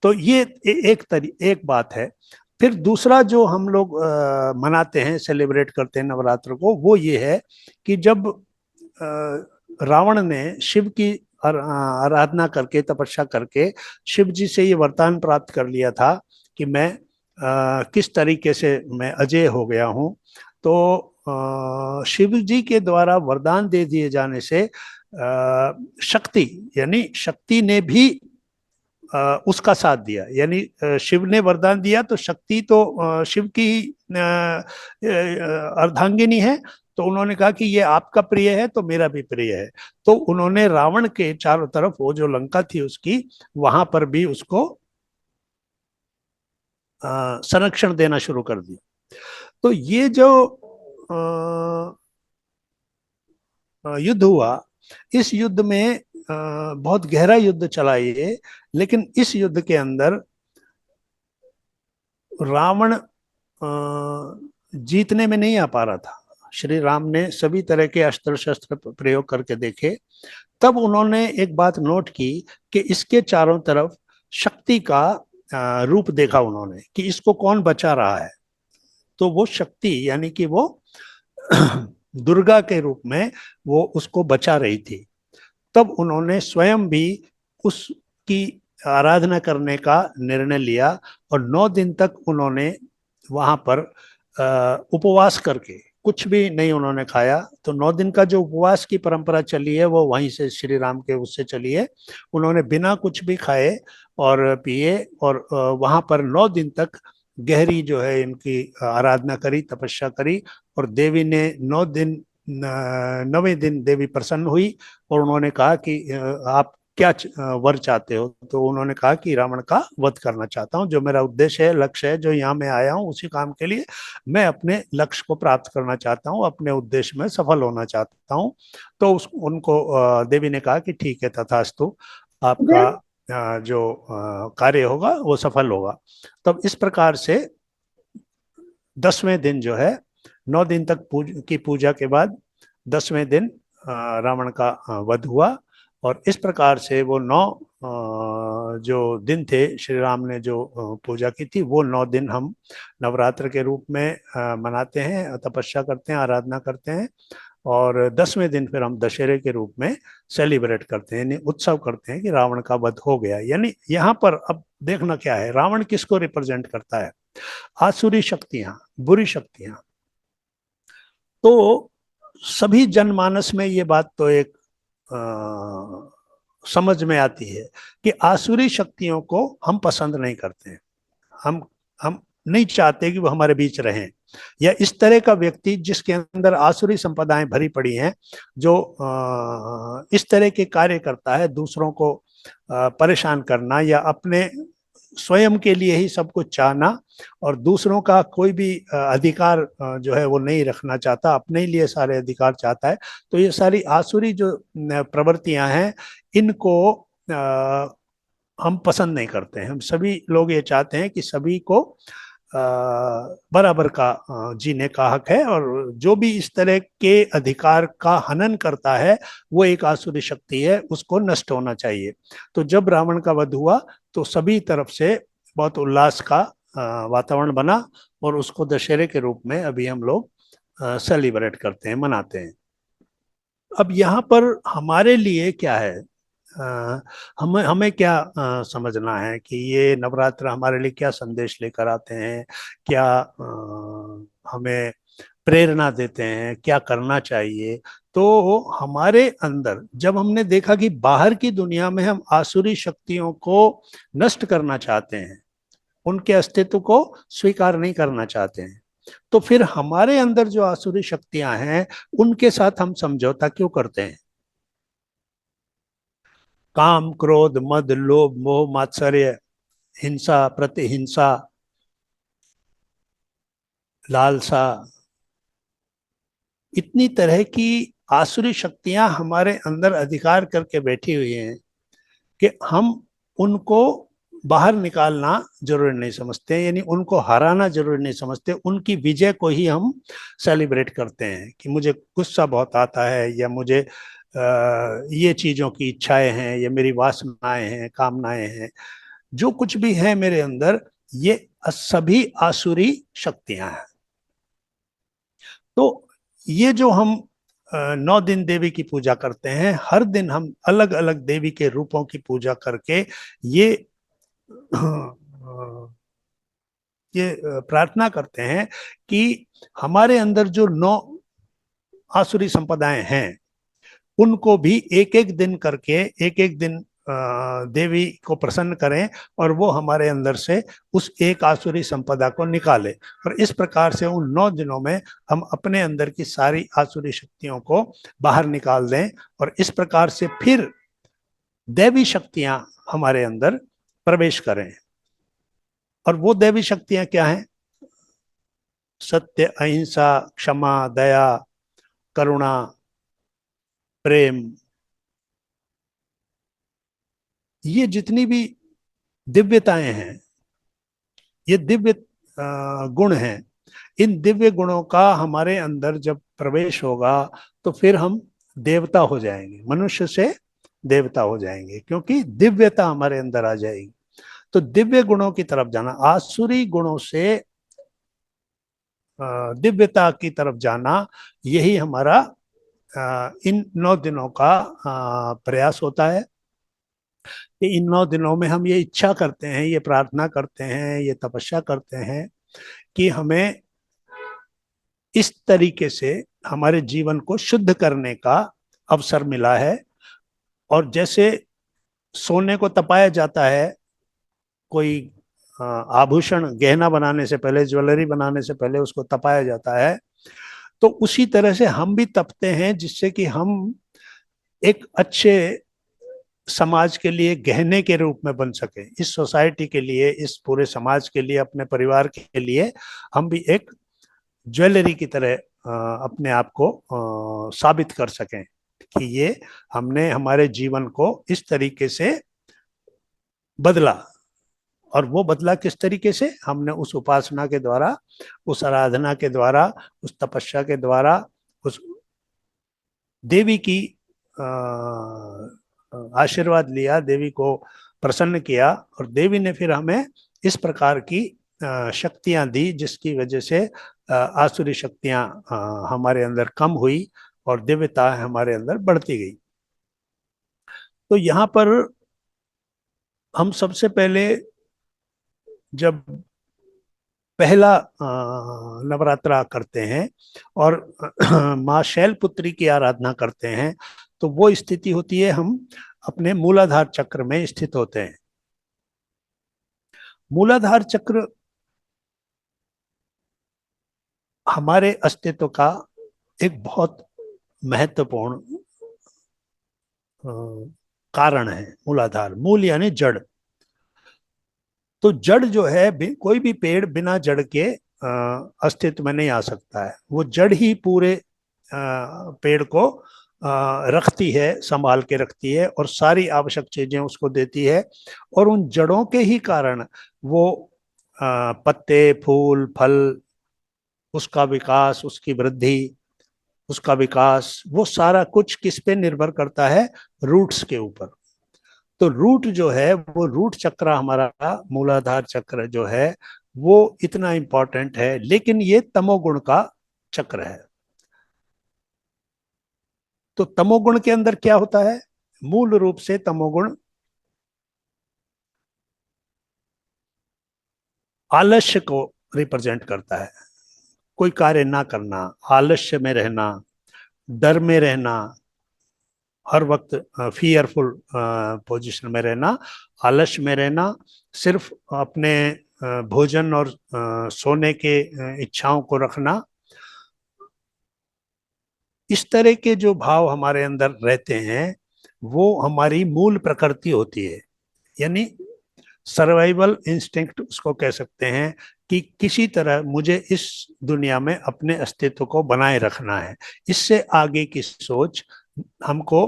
तो ये एक बात है। फिर दूसरा जो हम लोग मनाते हैं, सेलिब्रेट करते हैं नवरात्र को, वो ये है कि जब रावण ने शिव की आराधना करके, तपस्या करके शिव जी से ये वरदान प्राप्त कर लिया था कि मैं किस तरीके से मैं अजय हो गया हूँ, तो शिव जी के द्वारा वरदान दे दिए जाने से शक्ति, यानी शक्ति ने भी उसका साथ दिया। यानी शिव ने वरदान दिया तो शक्ति तो शिव की अर्धांगिनी है, तो उन्होंने कहा कि ये आपका प्रिय है तो मेरा भी प्रिय है। तो उन्होंने रावण के चारों तरफ, वो जो लंका थी उसकी, वहां पर भी उसको संरक्षण देना शुरू कर दिया। तो ये जो युद्ध हुआ, इस युद्ध में बहुत गहरा युद्ध चला ये, लेकिन इस युद्ध के अंदर रावण जीतने में नहीं आ पा रहा था। श्री राम ने सभी तरह के अस्त्र शस्त्र प्रयोग करके देखे, तब उन्होंने एक बात नोट की कि इसके चारों तरफ शक्ति का रूप देखा उन्होंने कि इसको कौन बचा रहा है। तो वो शक्ति यानी कि वो दुर्गा के रूप में वो उसको बचा रही थी। तब उन्होंने स्वयं भी उसकी आराधना करने का निर्णय लिया और 9 दिन तक उन्होंने वहां पर उपवास करके कुछ भी नहीं उन्होंने खाया। तो 9 दिन का जो उपवास की परंपरा चली है वो वहीं से श्री राम के उससे चली है। उन्होंने बिना कुछ भी खाए और पिए और वहां पर 9 दिन तक गहरी जो है इनकी आराधना करी, तपस्या करी। और देवी ने 9वें दिन देवी प्रसन्न हुई और उन्होंने कहा कि आप क्या वर चाहते हो। तो उन्होंने कहा कि रावण का वध करना चाहता हूँ, जो मेरा उद्देश्य है, लक्ष्य है, जो यहाँ मैं आया हूँ उसी काम के लिए मैं अपने लक्ष्य को प्राप्त करना चाहता हूँ, अपने उद्देश्य में सफल होना चाहता हूँ। तो उनको देवी ने कहा कि ठीक है, तथास्तु, आपका जो कार्य होगा वो सफल होगा। तब इस प्रकार से 10वें दिन जो है, 9 दिन तक की पूजा के बाद 10वें दिन रावण का वध हुआ। और इस प्रकार से वो 9 जो दिन थे, श्री राम ने जो पूजा की थी, वो 9 दिन हम नवरात्र के रूप में मनाते हैं, तपस्या करते हैं, आराधना करते हैं। और 10वें दिन फिर हम दशहरे के रूप में सेलिब्रेट करते हैं, यानी उत्सव करते हैं कि रावण का वध हो गया। यानी यहाँ पर अब देखना क्या है, रावण किसको रिप्रेजेंट करता है? आसुरी शक्तियां, बुरी शक्तियां। तो सभी जनमानस में ये बात तो एक समझ में आती है कि आसुरी शक्तियों को हम पसंद नहीं करते हैं। हम नहीं चाहते कि वो हमारे बीच रहें, या इस तरह का व्यक्ति जिसके अंदर आसुरी संपदाएं भरी पड़ी हैं, जो इस तरह के कार्य करता है, दूसरों को परेशान करना या अपने स्वयं के लिए ही सब कुछ चाहना और दूसरों का कोई भी अधिकार जो है वो नहीं रखना चाहता, अपने ही लिए सारे अधिकार चाहता है। तो ये सारी आसुरी जो प्रवृत्तियां हैं, इनको हम पसंद नहीं करते हैं। हम सभी लोग ये चाहते हैं कि सभी को बराबर का जीने का हक है, और जो भी इस तरह के अधिकार का हनन करता है वो एक आसुरी शक्ति है, उसको नष्ट होना चाहिए। तो जब रावण का वध हुआ तो सभी तरफ से बहुत उल्लास का वातावरण बना और उसको दशहरे के रूप में अभी हम लोग सेलिब्रेट करते हैं, मनाते हैं। अब यहाँ पर हमारे लिए क्या है, हमें क्या समझना है कि ये नवरात्र हमारे लिए क्या संदेश लेकर आते हैं, क्या हमें प्रेरणा देते हैं, क्या करना चाहिए। तो हमारे अंदर जब हमने देखा कि बाहर की दुनिया में हम आसुरी शक्तियों को नष्ट करना चाहते हैं, उनके अस्तित्व को स्वीकार नहीं करना चाहते हैं, तो फिर हमारे अंदर जो आसुरी शक्तियां हैं उनके साथ हम समझौता क्यों करते हैं? काम, क्रोध, मद, लोभ, मोह, मात्सर्य, हिंसा, प्रतिहिंसा, लालसा, इतनी तरह की आसुरी शक्तियां हमारे अंदर अधिकार करके बैठी हुई हैं कि हम उनको बाहर निकालना जरूरी नहीं समझते, यानी उनको हराना जरूरी नहीं समझते। उनकी विजय को ही हम सेलिब्रेट करते हैं कि मुझे गुस्सा बहुत आता है, या मुझे ये चीज़ों की इच्छाएं हैं, या मेरी वासनाएं हैं, कामनाएं हैं, जो कुछ भी है मेरे अंदर, ये सभी आसुरी शक्तियां हैं। तो ये जो हम 9 दिन देवी की पूजा करते हैं, हर दिन हम अलग अलग देवी के रूपों की पूजा करके ये प्रार्थना करते हैं कि हमारे अंदर जो 9 आसुरी संपदाएं हैं उनको भी एक एक दिन करके, एक एक दिन देवी को प्रसन्न करें और वो हमारे अंदर से उस एक आसुरी संपदा को निकाले। और इस प्रकार से उन 9 दिनों में हम अपने अंदर की सारी आसुरी शक्तियों को बाहर निकाल दें, और इस प्रकार से फिर दैवी शक्तियां हमारे अंदर प्रवेश करें। और वो दैवी शक्तियां क्या हैं? सत्य, अहिंसा, क्षमा, दया, करुणा, प्रेम, ये जितनी भी दिव्यताएं हैं, ये दिव्य गुण हैं। इन दिव्य गुणों का हमारे अंदर जब प्रवेश होगा तो फिर हम देवता हो जाएंगे, मनुष्य से देवता हो जाएंगे, क्योंकि दिव्यता हमारे अंदर आ जाएगी। तो दिव्य गुणों की तरफ जाना, आसुरी गुणों से दिव्यता की तरफ जाना, यही हमारा इन 9 दिनों का प्रयास होता है कि इन 9 दिनों में हम ये इच्छा करते हैं, ये प्रार्थना करते हैं, ये तपस्या करते हैं कि हमें इस तरीके से हमारे जीवन को शुद्ध करने का अवसर मिला है। और जैसे सोने को तपाया जाता है, कोई आभूषण गहना बनाने से पहले, ज्वेलरी बनाने से पहले उसको तपाया जाता है, तो उसी तरह से हम भी तपते हैं, जिससे कि हम एक अच्छे समाज के लिए गहने के रूप में बन सके, इस सोसाइटी के लिए, इस पूरे समाज के लिए, अपने परिवार के लिए हम भी एक ज्वेलरी की तरह अपने आप को साबित कर सकें कि ये हमने हमारे जीवन को इस तरीके से बदला। और वो बदला किस तरीके से? हमने उस उपासना के द्वारा, उस आराधना के द्वारा, उस तपस्या के द्वारा, उस देवी की आशीर्वाद लिया, देवी को प्रसन्न किया, और देवी ने फिर हमें इस प्रकार की शक्तियां दी, जिसकी वजह से आसुरी शक्तियां हमारे अंदर कम हुई और दिव्यता हमारे अंदर बढ़ती गई। तो यहाँ पर हम सबसे पहले जब पहला नवरात्रा करते हैं और माँ शैलपुत्री की आराधना करते हैं, तो वो स्थिति होती है, हम अपने मूलाधार चक्र में स्थित होते हैं। मूलाधार चक्र हमारे अस्तित्व का एक बहुत महत्वपूर्ण कारण है। मूलाधार, मूल यानी जड़। तो जड़ जो है, कोई भी पेड़ बिना जड़ के अस्तित्व में नहीं आ सकता है। वो जड़ ही पूरे पेड़ को रखती है, संभाल के रखती है, और सारी आवश्यक चीजें उसको देती है। और उन जड़ों के ही कारण वो पत्ते, फूल, फल, उसका विकास, उसकी वृद्धि, उसका विकास, वो सारा कुछ किस पे निर्भर करता है? रूट्स के ऊपर। तो रूट जो है, वो रूट चक्र, हमारा मूलाधार चक्र जो है, वो इतना इंपॉर्टेंट है। लेकिन ये तमोगुण का चक्र है। तो तमोगुण के अंदर क्या होता है? मूल रूप से तमोगुण आलस्य को रिप्रेजेंट करता है। कोई कार्य ना करना, आलस्य में रहना, डर में रहना, हर वक्त फियरफुल पोजीशन में रहना, आलस्य में रहना, सिर्फ अपने भोजन और सोने के इच्छाओं को रखना, इस तरह के जो भाव हमारे अंदर रहते हैं, वो हमारी मूल प्रकृति होती है। यानी सर्वाइवल इंस्टिंक्ट उसको कह सकते हैं, कि किसी तरह मुझे इस दुनिया में अपने अस्तित्व को बनाए रखना है। इससे आगे की सोच हमको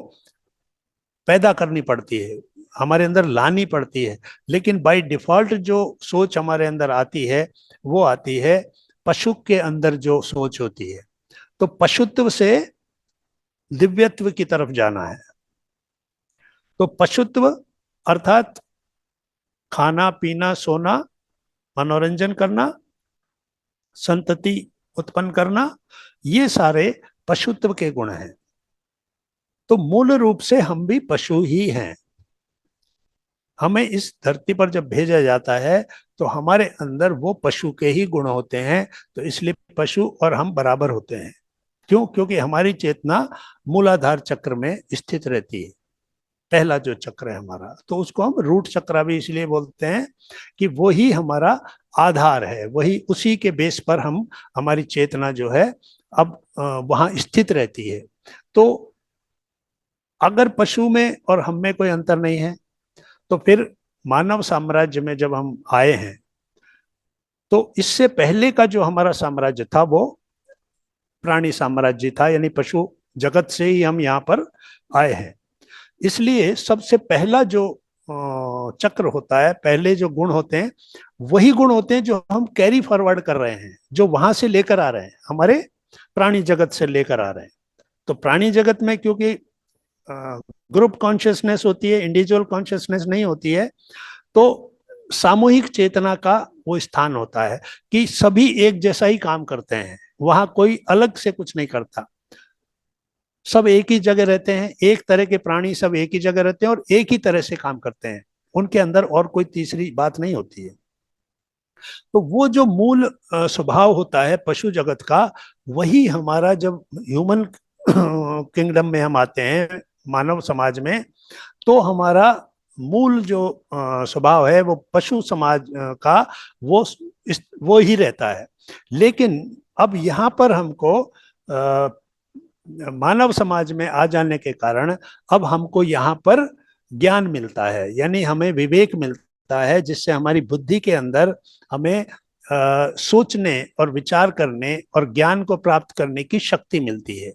पैदा करनी पड़ती है, हमारे अंदर लानी पड़ती है। लेकिन बाय डिफॉल्ट जो सोच हमारे अंदर आती है, वो आती है पशु के अंदर जो सोच होती है। तो पशुत्व से दिव्यत्व की तरफ जाना है। तो पशुत्व अर्थात खाना, पीना, सोना, मनोरंजन करना, संतति उत्पन्न करना, ये सारे पशुत्व के गुण हैं। तो मूल रूप से हम भी पशु ही हैं। हमें इस धरती पर जब भेजा जाता है, तो हमारे अंदर वो पशु के ही गुण होते हैं। तो इसलिए पशु और हम बराबर होते हैं। क्यों? क्योंकि हमारी चेतना मूलाधार चक्र में स्थित रहती है। पहला जो चक्र है हमारा, तो उसको हम रूट चक्र भी इसलिए बोलते हैं कि वो ही हमारा आधार है। वही, उसी के बेस पर हम, हमारी चेतना जो है अब वहां स्थित रहती है। तो अगर पशु में और हम में कोई अंतर नहीं है, तो फिर मानव साम्राज्य में जब हम आए हैं, तो इससे पहले का जो हमारा साम्राज्य था वो प्राणी साम्राज्य था, यानी पशु जगत से ही हम यहाँ पर आए हैं। इसलिए सबसे पहला जो चक्र होता है, पहले जो गुण होते हैं वही गुण होते हैं जो हम कैरी फॉरवर्ड कर रहे हैं, जो वहां से लेकर आ रहे हैं, हमारे प्राणी जगत से लेकर आ रहे हैं। तो प्राणी जगत में क्योंकि ग्रुप कॉन्शियसनेस होती है, इंडिविजुअल कॉन्शियसनेस नहीं होती है, तो सामूहिक चेतना का वो स्थान होता है कि सभी एक जैसा ही काम करते हैं, वहां कोई अलग से कुछ नहीं करता, सब एक ही जगह रहते हैं, एक तरह के प्राणी सब एक ही जगह रहते हैं और एक ही तरह से काम करते हैं, उनके अंदर और कोई तीसरी बात नहीं होती है। तो वो जो मूल स्वभाव होता है पशु जगत का, वही हमारा जब ह्यूमन किंगडम में हम आते हैं, मानव समाज में, तो हमारा मूल जो स्वभाव है वो पशु समाज का वो ही रहता है। लेकिन अब यहाँ पर हमको मानव समाज में आ जाने के कारण अब हमको यहाँ पर ज्ञान मिलता है, यानी हमें विवेक मिलता है, जिससे हमारी बुद्धि के अंदर हमें सोचने और विचार करने और ज्ञान को प्राप्त करने की शक्ति मिलती है।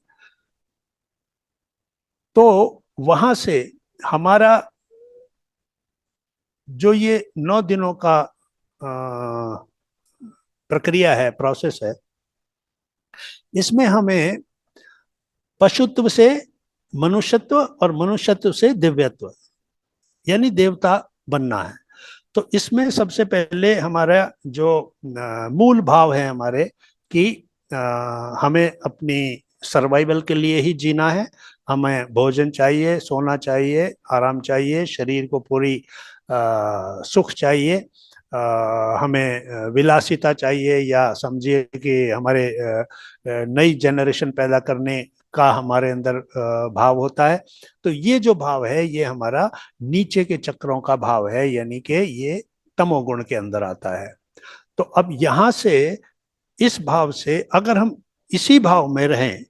तो वहां से हमारा जो ये 9 दिनों का प्रक्रिया है, प्रोसेस है, इसमें हमें पशुत्व से मनुष्यत्व और मनुष्यत्व से दिव्यत्व यानी देवता बनना है। तो इसमें सबसे पहले हमारा जो मूल भाव है हमारे कि हमें अपनी सर्वाइवल के लिए ही जीना है, हमें भोजन चाहिए, सोना चाहिए, आराम चाहिए, शरीर को पूरी सुख चाहिए, हमें विलासिता चाहिए, या समझिए कि हमारे नई जनरेशन पैदा करने का हमारे अंदर भाव होता है। तो ये जो भाव है ये हमारा नीचे के चक्रों का भाव है, यानी कि ये तमोगुण के अंदर आता है। तो अब यहाँ से इस भाव से अगर हम इसी भाव में रहें,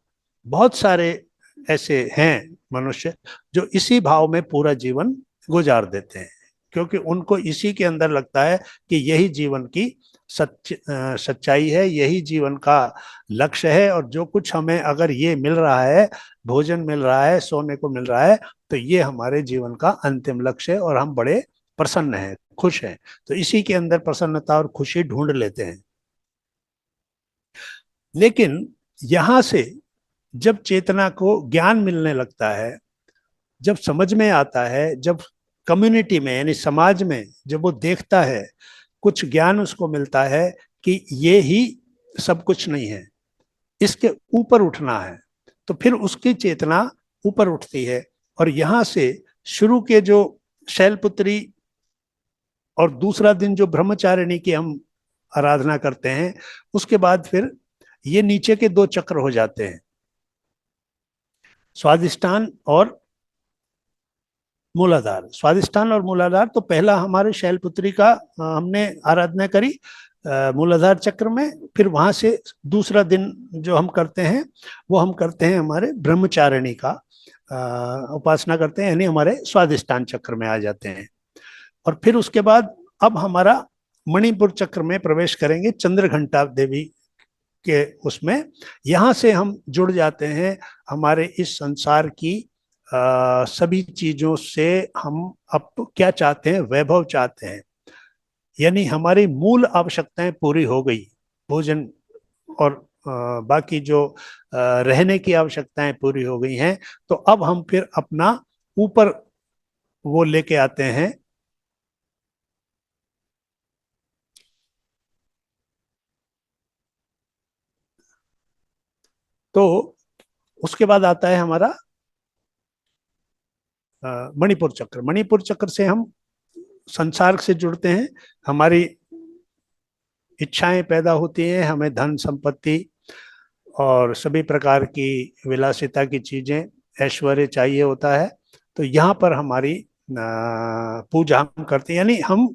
बहुत सारे ऐसे हैं मनुष्य जो इसी भाव में पूरा जीवन गुजार देते हैं, क्योंकि उनको इसी के अंदर लगता है कि यही जीवन की सच्चाई है, यही जीवन का लक्ष्य है, और जो कुछ हमें अगर ये मिल रहा है, भोजन मिल रहा है, सोने को मिल रहा है, तो ये हमारे जीवन का अंतिम लक्ष्य है और हम बड़े प्रसन्न हैं, खुश हैं। तो इसी के अंदर प्रसन्नता और खुशी ढूंढ लेते हैं। लेकिन यहां से जब चेतना को ज्ञान मिलने लगता है, जब समझ में आता है, जब कम्युनिटी में यानी समाज में जब वो देखता है, कुछ ज्ञान उसको मिलता है कि ये ही सब कुछ नहीं है, इसके ऊपर उठना है, तो फिर उसकी चेतना ऊपर उठती है। और यहां से शुरू के जो शैलपुत्री और दूसरा दिन जो ब्रह्मचारिणी की हम आराधना करते हैं, उसके बाद फिर ये नीचे के 2 चक्र हो जाते हैं, स्वादिष्ठान और मूलाधार। स्वादिष्ठान और मूलाधार, तो पहला हमारे शैलपुत्री का हमने आराधना करी मूलाधार चक्र में, फिर वहां से दूसरा दिन जो हम करते हैं वो हम करते हैं हमारे ब्रह्मचारिणी का उपासना करते हैं, यानी हमारे स्वादिष्ठान चक्र में आ जाते हैं। और फिर उसके बाद अब हमारा मणिपुर चक्र में प्रवेश करेंगे, चंद्रघंटा देवी के उसमें, यहाँ से हम जुड़ जाते हैं हमारे इस संसार की सभी चीजों से। हम अब क्या चाहते हैं, वैभव चाहते हैं, यानी हमारी मूल आवश्यकताएं पूरी हो गई, भोजन और बाकी जो रहने की आवश्यकताएं पूरी हो गई हैं। तो अब हम फिर अपना ऊपर वो लेके आते हैं, तो उसके बाद आता है हमारा मणिपुर चक्र। मणिपुर चक्र से हम संसार से जुड़ते हैं, हमारी इच्छाएं पैदा होती हैं, हमें धन संपत्ति और सभी प्रकार की विलासिता की चीजें, ऐश्वर्य चाहिए होता है। तो यहाँ पर हमारी पूजा हम करते हैं, यानी हम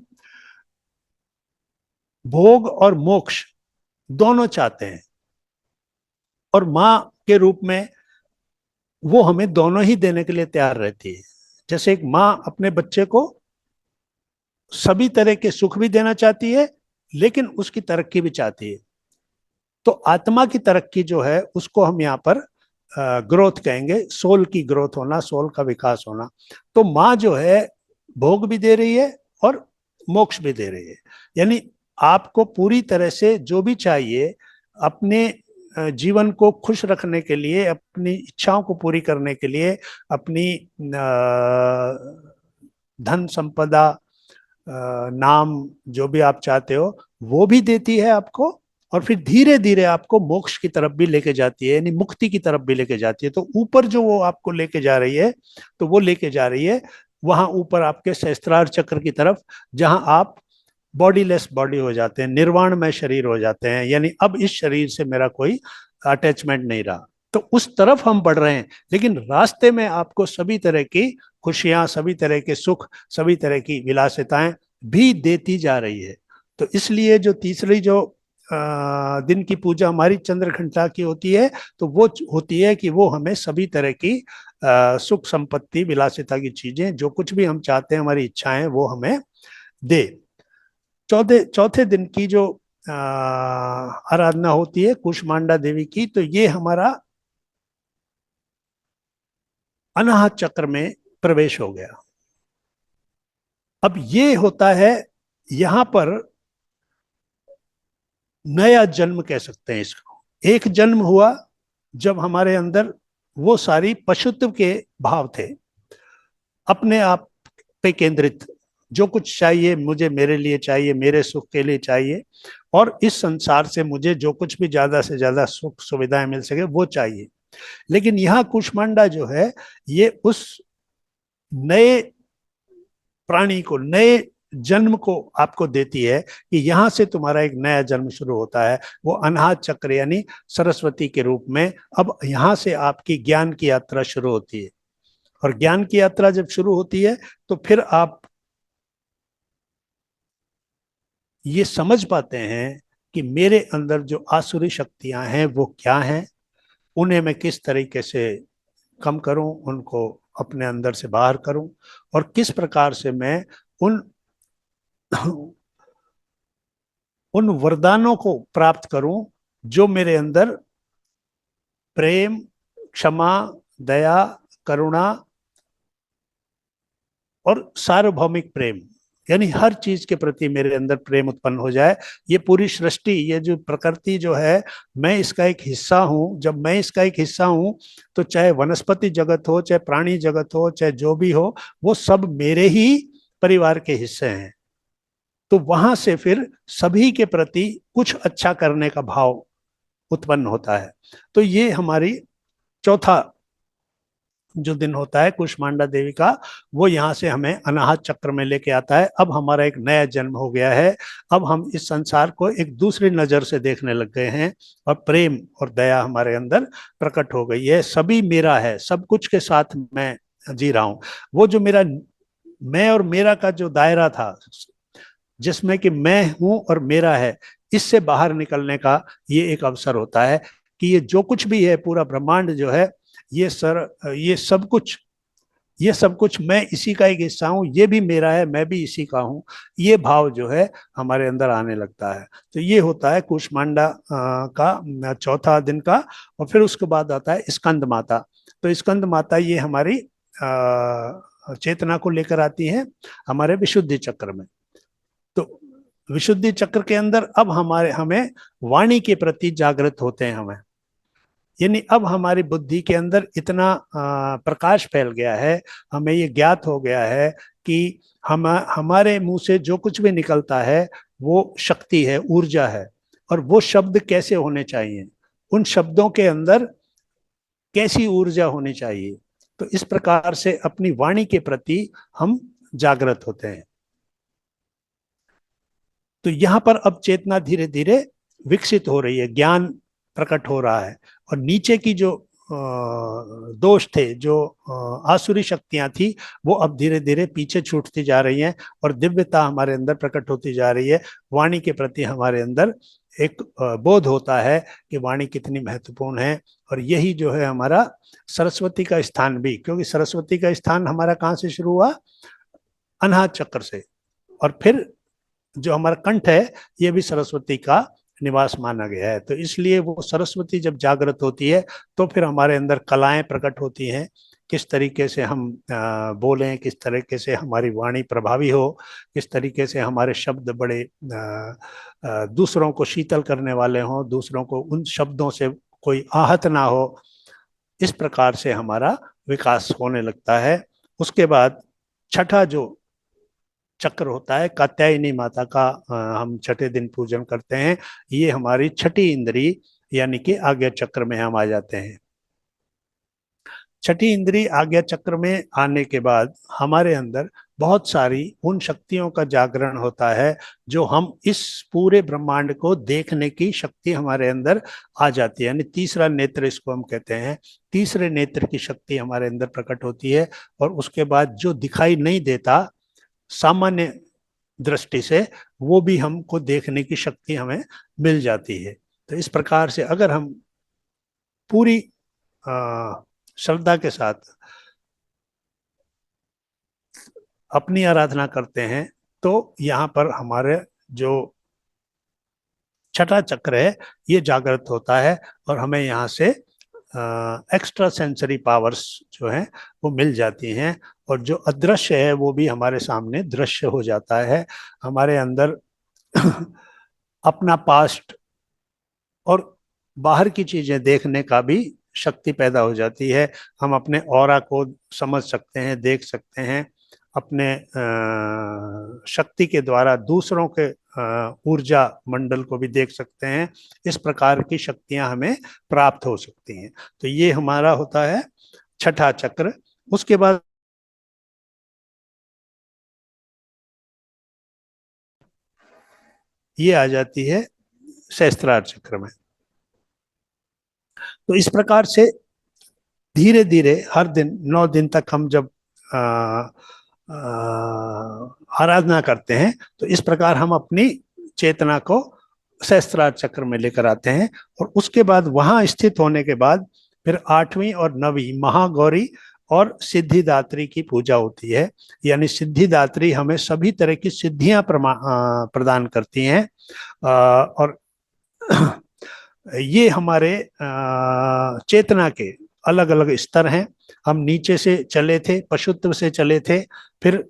भोग और मोक्ष दोनों चाहते हैं, और माँ के रूप में वो हमें दोनों ही देने के लिए तैयार रहती है। जैसे एक माँ अपने बच्चे को सभी तरह के सुख भी देना चाहती है, लेकिन उसकी तरक्की भी चाहती है। तो आत्मा की तरक्की जो है उसको हम यहाँ पर ग्रोथ कहेंगे, सोल की ग्रोथ होना, सोल का विकास होना। तो माँ जो है भोग भी दे रही है और मोक्ष भी दे रही है, यानी आपको पूरी तरह से जो भी चाहिए अपने जीवन को खुश रखने के लिए, अपनी इच्छाओं को पूरी करने के लिए, अपनी धन संपदा, नाम, जो भी आप चाहते हो वो भी देती है आपको, और फिर धीरे धीरे आपको मोक्ष की तरफ भी लेके जाती है, यानी मुक्ति की तरफ भी लेके जाती है। तो ऊपर जो वो आपको लेके जा रही है, तो वो लेके जा रही है वहां ऊपर आपके सहस्त्रार चक्र की तरफ, जहां आप बॉडीलेस बॉडी हो जाते हैं, निर्वाण में शरीर हो जाते हैं, यानी अब इस शरीर से मेरा कोई अटैचमेंट नहीं रहा। तो उस तरफ हम बढ़ रहे हैं, लेकिन रास्ते में आपको सभी तरह की खुशियां, सभी तरह के सुख, सभी तरह की विलासिताएं भी देती जा रही है। तो इसलिए जो तीसरी जो दिन की पूजा हमारी चंद्रघंटा की होती है, तो वो होती है कि वो हमें सभी तरह की सुख संपत्ति, विलासिता की चीजें, जो कुछ भी हम चाहते हैं, हमारी इच्छाएं, वो हमें दे। चौथे दिन की जो आराधना होती है कुष्मांडा देवी की, तो ये हमारा अनाहत चक्र में प्रवेश हो गया। अब ये होता है यहां पर नया जन्म कह सकते हैं इसको। एक जन्म हुआ जब हमारे अंदर वो सारी पशुत्व के भाव थे, अपने आप पे केंद्रित, जो कुछ चाहिए मुझे, मेरे लिए चाहिए, मेरे सुख के लिए चाहिए, और इस संसार से मुझे जो कुछ भी ज्यादा से ज्यादा सुख सुविधाएं मिल सके वो चाहिए। लेकिन यहाँ कुष्मांडा जो है ये उस नए प्राणी को, नए जन्म को आपको देती है कि यहां से तुम्हारा एक नया जन्म शुरू होता है। वो अनाहत चक्र यानी सरस्वती के रूप में अब यहां से आपकी ज्ञान की यात्रा शुरू होती है। और ज्ञान की यात्रा जब शुरू होती है तो फिर आप ये समझ पाते हैं कि मेरे अंदर जो आसुरी शक्तियां हैं वो क्या हैं, उन्हें मैं किस तरीके से कम करूं, उनको अपने अंदर से बाहर करूं, और किस प्रकार से मैं उन वरदानों को प्राप्त करूं जो मेरे अंदर प्रेम, क्षमा, दया, करुणा और सार्वभौमिक प्रेम, यानी हर चीज के प्रति मेरे अंदर प्रेम उत्पन्न हो जाए। ये पूरी सृष्टि, ये जो प्रकृति जो है, मैं इसका एक हिस्सा हूं। जब मैं इसका एक हिस्सा हूं तो चाहे वनस्पति जगत हो, चाहे प्राणी जगत हो, चाहे जो भी हो, वो सब मेरे ही परिवार के हिस्से हैं। तो वहां से फिर सभी के प्रति कुछ अच्छा करने का भाव उत्पन्न होता है। तो ये हमारी चौथा जो दिन होता है कुष्मांडा देवी का, वो यहाँ से हमें अनाहत चक्र में लेके आता है। अब हमारा एक नया जन्म हो गया है। अब हम इस संसार को एक दूसरी नजर से देखने लग गए हैं, और प्रेम और दया हमारे अंदर प्रकट हो गई है। सभी मेरा है, सब कुछ के साथ मैं जी रहा हूँ। वो जो मेरा मैं और मेरा का जो दायरा था, जिसमें कि मैं हूं और मेरा है, इससे बाहर निकलने का ये एक अवसर होता है कि ये जो कुछ भी है, पूरा ब्रह्मांड जो है, ये सब कुछ मैं इसी का एक हिस्सा हूँ, ये भी मेरा है, मैं भी इसी का हूँ। ये भाव जो है हमारे अंदर आने लगता है। तो ये होता है कुष्मांडा का चौथा दिन का। और फिर उसके बाद आता है स्कंद माता। तो स्कंद माता ये हमारी चेतना को लेकर आती है हमारे विशुद्धि चक्र में। तो विशुद्धि चक्र के अंदर अब हमें वाणी के प्रति जागृत होते हैं हमें, यानी अब हमारी बुद्धि के अंदर इतना प्रकाश फैल गया है, हमें ये ज्ञात हो गया है कि हमारे मुंह से जो कुछ भी निकलता है वो शक्ति है, ऊर्जा है, और वो शब्द कैसे होने चाहिए, उन शब्दों के अंदर कैसी ऊर्जा होनी चाहिए। तो इस प्रकार से अपनी वाणी के प्रति हम जागृत होते हैं। तो यहाँ पर अब चेतना धीरे धीरे विकसित हो रही है, ज्ञान प्रकट हो रहा है, और नीचे की जो दोष थे, जो आसुरी शक्तियां थी, वो अब धीरे धीरे पीछे छूटती जा रही हैं, और दिव्यता हमारे अंदर प्रकट होती जा रही है। वाणी के प्रति हमारे अंदर एक बोध होता है कि वाणी कितनी महत्वपूर्ण है। और यही जो है हमारा सरस्वती का स्थान भी, क्योंकि सरस्वती का स्थान हमारा कहाँ से शुरू हुआ, अनाहत चक्र से, और फिर जो हमारा कंठ है ये भी सरस्वती का निवास माना गया है। तो इसलिए वो सरस्वती जब जागृत होती है तो फिर हमारे अंदर कलाएं प्रकट होती हैं, किस तरीके से हम बोलें, किस तरीके से हमारी वाणी प्रभावी हो, किस तरीके से हमारे शब्द बड़े दूसरों को शीतल करने वाले हों, दूसरों को उन शब्दों से कोई आहत ना हो। इस प्रकार से हमारा विकास होने लगता है। उसके बाद छठा जो चक्र होता है, कात्यायनी माता का हम छठे दिन पूजन करते हैं। ये हमारी छठी इंद्री यानी कि आज्ञा चक्र में हम आ जाते हैं। छठी इंद्री आज्ञा चक्र में आने के बाद हमारे अंदर बहुत सारी उन शक्तियों का जागरण होता है जो हम इस पूरे ब्रह्मांड को देखने की शक्ति हमारे अंदर आ जाती है, यानी तीसरा नेत्र इसको हम कहते हैं। तीसरे नेत्र की शक्ति हमारे अंदर प्रकट होती है और उसके बाद जो दिखाई नहीं देता सामान्य दृष्टि से, वो भी हमको देखने की शक्ति हमें मिल जाती है। तो इस प्रकार से अगर हम पूरी श्रद्धा के साथ अपनी आराधना करते हैं तो यहाँ पर हमारे जो छठा चक्र है ये जागृत होता है और हमें यहाँ से एक्स्ट्रा सेंसरी पावर्स जो हैं वो मिल जाती हैं और जो अदृश्य है वो भी हमारे सामने दृश्य हो जाता है। हमारे अंदर अपना पास्ट और बाहर की चीजें देखने का भी शक्ति पैदा हो जाती है। हम अपने ऑरा को समझ सकते हैं, देख सकते हैं, अपने शक्ति के द्वारा दूसरों के ऊर्जा मंडल को भी देख सकते हैं। इस प्रकार की शक्तियां हमें प्राप्त हो सकती हैं। तो ये हमारा होता है छठा चक्र। उसके बाद ये आ जाती है सहस्त्रार चक्र में। तो इस प्रकार से धीरे धीरे हर दिन 9 दिन तक हम जब आराधना करते हैं तो इस प्रकार हम अपनी चेतना को सहस्त्रार चक्र में लेकर आते हैं और उसके बाद वहां स्थित होने के बाद फिर 8वीं और 9वीं महागौरी और सिद्धिदात्री की पूजा होती है। यानी सिद्धिदात्री हमें सभी तरह की सिद्धियां प्रदान करती हैं और ये हमारे चेतना के अलग अलग स्तर हैं। हम नीचे से चले थे, पशुत्व से चले थे, फिर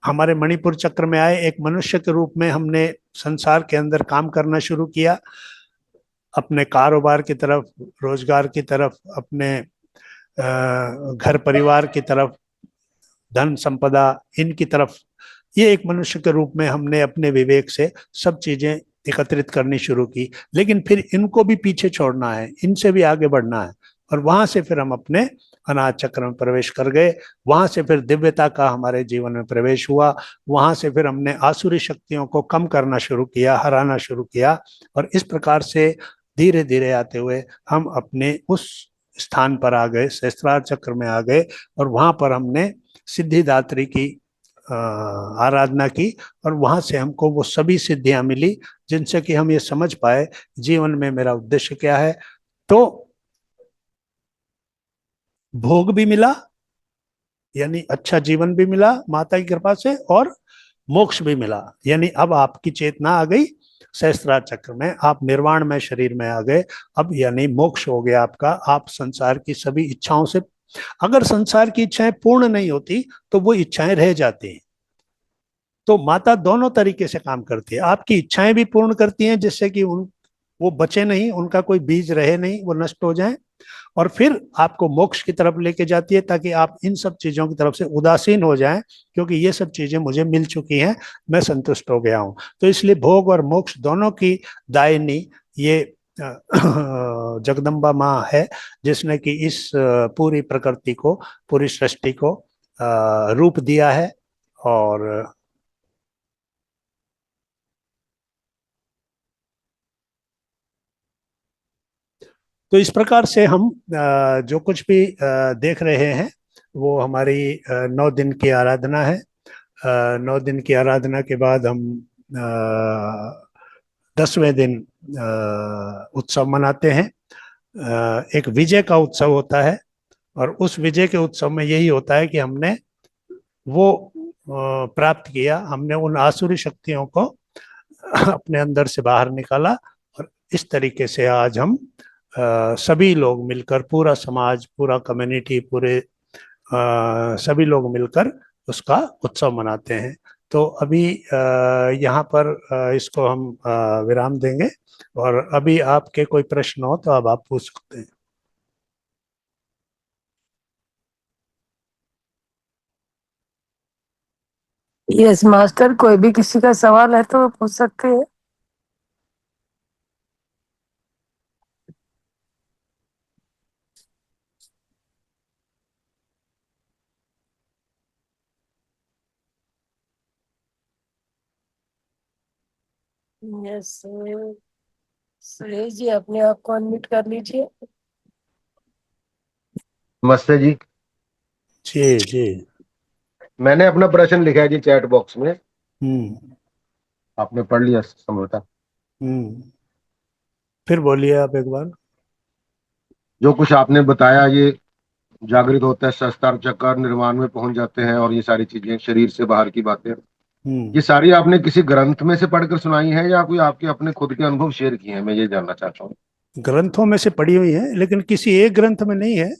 हमारे मणिपुर चक्र में आए, एक मनुष्य के रूप में हमने संसार के अंदर काम करना शुरू किया, अपने कारोबार की तरफ, रोजगार की तरफ, अपने घर परिवार की तरफ, धन संपदा इनकी तरफ। ये एक मनुष्य के रूप में हमने अपने विवेक से सब चीजें एकत्रित करनी शुरू की, लेकिन फिर इनको भी पीछे छोड़ना है, इनसे भी आगे बढ़ना है और वहां से फिर हम अपने अनाथ चक्र में प्रवेश कर गए। वहां से फिर दिव्यता का हमारे जीवन में प्रवेश हुआ। वहां से फिर हमने आसुरी शक्तियों को कम करना शुरू किया, हराना शुरू किया और इस प्रकार से धीरे धीरे आते हुए हम अपने उस स्थान पर आ गए, सहस्त्रार चक्र में आ गए और वहां पर हमने सिद्धिदात्री की आराधना की और वहां से हमको वो सभी सिद्धियां मिली जिनसे कि हम ये समझ पाए जीवन में मेरा उद्देश्य क्या है। तो भोग भी मिला, यानी अच्छा जीवन भी मिला माता की कृपा से, और मोक्ष भी मिला, यानी अब आपकी चेतना आ गई सहस्त्रार चक्र में, आप निर्वाण में शरीर में आ गए। अब यानी मोक्ष हो गया आपका। आप संसार की सभी इच्छाओं से, अगर संसार की इच्छाएं पूर्ण नहीं होती तो वो इच्छाएं रह जाती हैं। तो माता दोनों तरीके से काम करती है, आपकी इच्छाएं भी पूर्ण करती हैं जिससे कि वो बचे नहीं, उनका कोई बीज रहे नहीं, वो नष्ट हो जाए, और फिर आपको मोक्ष की तरफ लेके जाती है ताकि आप इन सब चीजों की तरफ से उदासीन हो जाएं, क्योंकि ये सब चीजें मुझे मिल चुकी हैं, मैं संतुष्ट हो गया हूं। तो इसलिए भोग और मोक्ष दोनों की दायिनी ये जगदम्बा माँ है, जिसने कि इस पूरी प्रकृति को, पूरी सृष्टि को रूप दिया है। और तो इस प्रकार से हम जो कुछ भी देख रहे हैं वो हमारी 9 दिन की आराधना है। 9 दिन की आराधना के बाद हम 10वें दिन उत्सव मनाते हैं। एक विजय का उत्सव होता है और उस विजय के उत्सव में यही होता है कि हमने वो प्राप्त किया, हमने उन आसुरी शक्तियों को अपने अंदर से बाहर निकाला। और इस तरीके से आज हम सभी लोग मिलकर, पूरा समाज, पूरा कम्युनिटी, पूरे सभी लोग मिलकर उसका उत्सव मनाते हैं। तो अभी यहाँ पर इसको हम विराम देंगे, और अभी आपके कोई प्रश्न हो तो अब आप पूछ सकते हैं। यस मास्टर, कोई भी किसी का सवाल है तो पूछ सकते हैं। यस सुरेश जी, अपने आप को अनम्यूट कर लीजिए। नमस्ते जी। जी जी। मैंने अपना प्रश्न लिखा है जी चैट बॉक्स में, आपने पढ़ लिया संभवतः। फिर बोलिए आप एक बार। जो कुछ आपने बताया, ये जागृत होता है, शस्त्र चक्र निर्माण में पहुंच जाते हैं, और ये सारी चीजें शरीर से बाहर की बातें, ये सारी आपने किसी ग्रंथ में से पढ़कर सुनाई है या कोई आपके अपने खुद के अनुभव शेयर किए हैं? मैं ये जानना चाहता हूँ। ग्रंथों में से पढ़ी हुई है, लेकिन किसी एक ग्रंथ में नहीं है,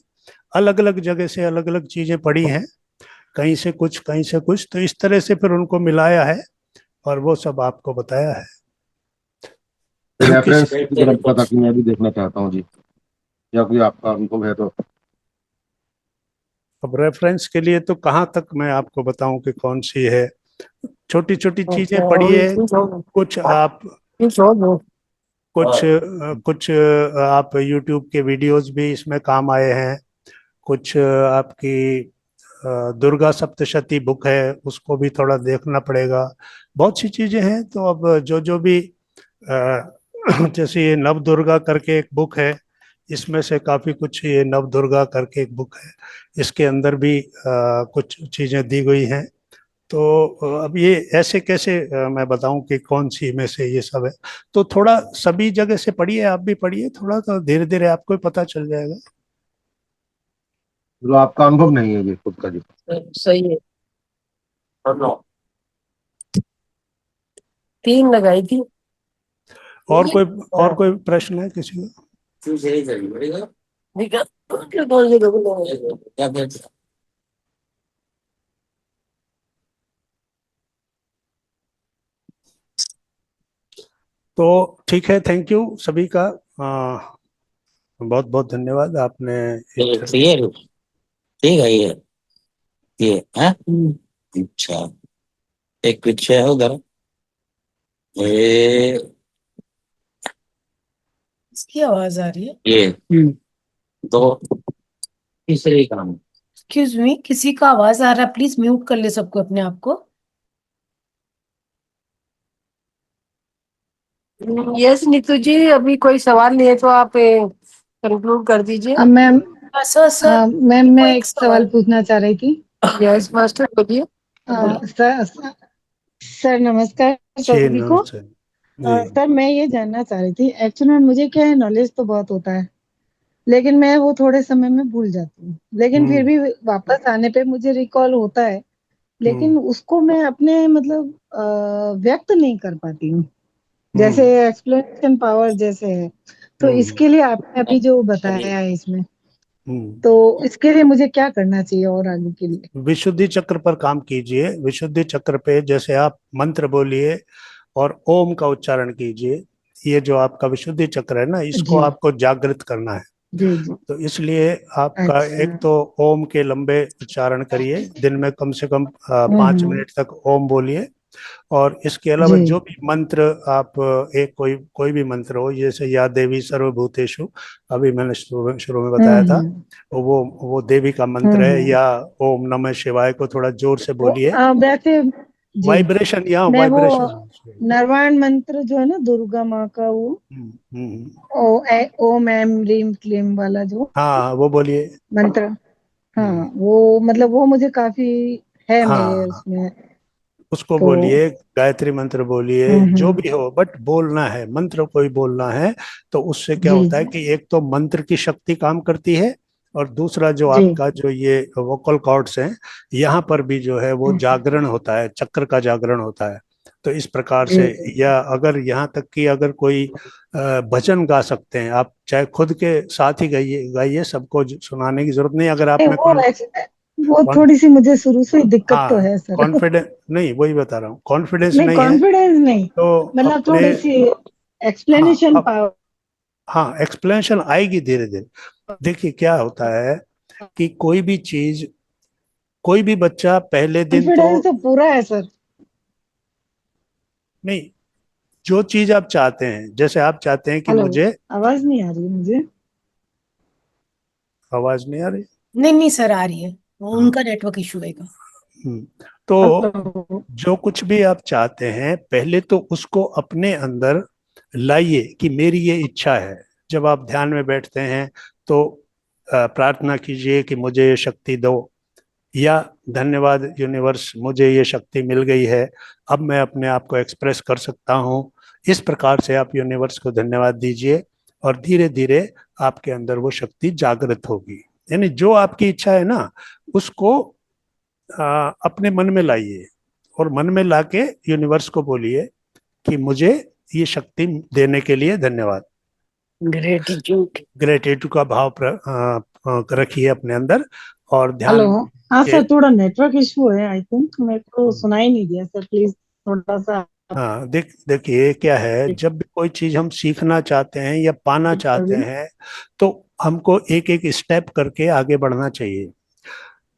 अलग अलग जगह से अलग अलग चीजें पढ़ी हैं, कहीं से कुछ कहीं से कुछ, तो इस तरह से फिर उनको मिलाया है और वो सब आपको बताया है। रेफरेंस ग्रंथ का था कि मैं भी देखना चाहता हूँ जी, या कोई आपका अनुभव है तो। अब रेफरेंस के लिए तो कहाँ तक मैं आपको बताऊं कि कौन सी है, छोटी छोटी चीजें पढ़िए, कुछ आप कुछ आप YouTube के वीडियोस भी इसमें काम आए हैं, कुछ आपकी दुर्गा सप्तशती बुक है, उसको भी थोड़ा देखना पड़ेगा, बहुत सी चीजें हैं। तो अब जो भी जैसे ये नव दुर्गा करके एक बुक है, इसमें से काफी कुछ, ये नव दुर्गा करके एक बुक है, इसके अंदर भी कुछ चीजें दी गई हैं। तो अब ये ऐसे कैसे मैं बताऊं कि कौन सी में से ये सब है, तो थोड़ा सभी जगह से पढ़िए, आप भी पढ़िए थोड़ा, तो धीरे धीरे आपको पता चल जाएगा। जो आपका अनुभव नहीं है ये खुद का जी। सही है। 3 लगाई थी। और कोई प्रश्न है किसी का? तो ठीक है, थैंक यू सभी का, बहुत बहुत धन्यवाद आपने। ठीक है, ये है। अच्छा, एक पीछे है उधर, ये इसकी आवाज आ रही है। ये दो तीसरे काम। एक्सक्यूज मी, किसी का आवाज आ रहा है, प्लीज म्यूट कर ले सबको अपने आप को। यस नीतू जी, अभी कोई सवाल नहीं है तो आप कंक्लूड कर दीजिए। मैम, सर मैम मैं एक सवाल पूछना चाह रही थी। यस मास्टर, बोलिए। सर नमस्कार सभी को। सर मैं ये जानना चाह रही थी, एक्चुअली मुझे क्या है, नॉलेज तो बहुत होता है लेकिन मैं वो थोड़े समय में भूल जाती हूँ, लेकिन फिर भी वापस आने पे मुझे रिकॉल होता है, लेकिन उसको मैं अपने मतलब व्यक्त नहीं कर पाती हूँ, जैसे एक्सप्लेनेशन पावर जैसे है। तो इसके लिए आपने अभी जो बताया है इसमें, तो इसके लिए मुझे क्या करना चाहिए और आगे के लिए? विशुद्धि चक्र पर काम कीजिए। विशुद्धि चक्र पे जैसे आप मंत्र बोलिए और ओम का उच्चारण कीजिए, ये जो आपका विशुद्धि चक्र है ना, इसको आपको जागृत करना है। तो इसलिए आपका एक तो ओम के लंबे उच्चारण करिए, दिन में कम से कम 5 मिनट तक ओम बोलिए। और इसके अलावा जो भी मंत्र आप, एक कोई भी मंत्र हो, जैसे या देवी सर्वभूतेषु, अभी मैंने शुरू में बताया था, वो देवी का मंत्र है, या ओम नमः शिवाय को थोड़ा जोर से बोलिए। वैसे वाइब्रेशन, या वाइब्रेशन नरवाण मंत्र जो है ना दुर्गा माँ का, वो ओम एम रीम क्लीम वाला जो, हाँ वो बोलिए मंत्र। हाँ वो मतलब वो मुझे काफी है मेरे उसमें, उसको बोलिए। गायत्री मंत्र बोलिए, जो भी हो, बट बोलना है, मंत्र को ही बोलना है। तो उससे क्या होता है कि एक तो मंत्र की शक्ति काम करती है, और दूसरा जो आपका जो ये वोकल कॉर्ड्स हैं, यहाँ पर भी जो है वो जागरण होता है, चक्र का जागरण होता है। तो इस प्रकार से, या अगर यहाँ तक कि अगर कोई भजन गा सकते हैं आप, चाहे खुद के साथ ही गाइए गाइए, सबको सुनाने की जरूरत नहीं। अगर आप में वो थोड़ी सी मुझे शुरू से दिक्कत तो है सर। कॉन्फिडेंस नहीं, वही बता रहा हूँ, कॉन्फिडेंस नहीं, नहीं है कॉन्फिडेंस नहीं, तो मतलब थोड़ी सी एक्सप्लेनेशन पावर। हाँ, एक्सप्लेनेशन आएगी धीरे धीरे। देखिए क्या होता है कि कोई भी चीज, कोई भी बच्चा पहले दिन कॉन्फिडेंस तो पूरा है सर। नहीं, जो चीज आप चाहते हैं, जैसे आप चाहते हैं कि मुझे, आवाज नहीं आ रही मुझे। आवाज नहीं आ रही? नहीं नहीं सर, आ रही है, उनका नेटवर्क इशू है। तो जो कुछ भी आप चाहते हैं पहले तो उसको अपने अंदर लाइए कि मेरी ये इच्छा है। जब आप ध्यान में बैठते हैं तो प्रार्थना कीजिए कि मुझे ये शक्ति दो, या धन्यवाद यूनिवर्स, मुझे ये शक्ति मिल गई है, अब मैं अपने आप को एक्सप्रेस कर सकता हूँ। इस प्रकार से आप यूनिवर्स को धन्यवाद दीजिए और धीरे धीरे आपके अंदर वो शक्ति जागृत होगी। यानी जो आपकी इच्छा है ना, उसको अपने मन में लाइए और मन में लाके यूनिवर्स को बोलिए कि मुझे ये शक्ति देने के लिए धन्यवाद। ग्रेटिट्यूड का भाव रखिए अपने अंदर और ध्यान। हेलो, हाँ सर, थोड़ा नेटवर्क इशू है, आई थिंक मेरे को सुनाई नहीं दिया सर, प्लीज थोड़ा सा। हाँ, देखिए क्या है, जब भी कोई चीज हम सीखना चाहते हैं या पाना चाहते हैं तो हमको एक एक स्टेप करके आगे बढ़ना चाहिए।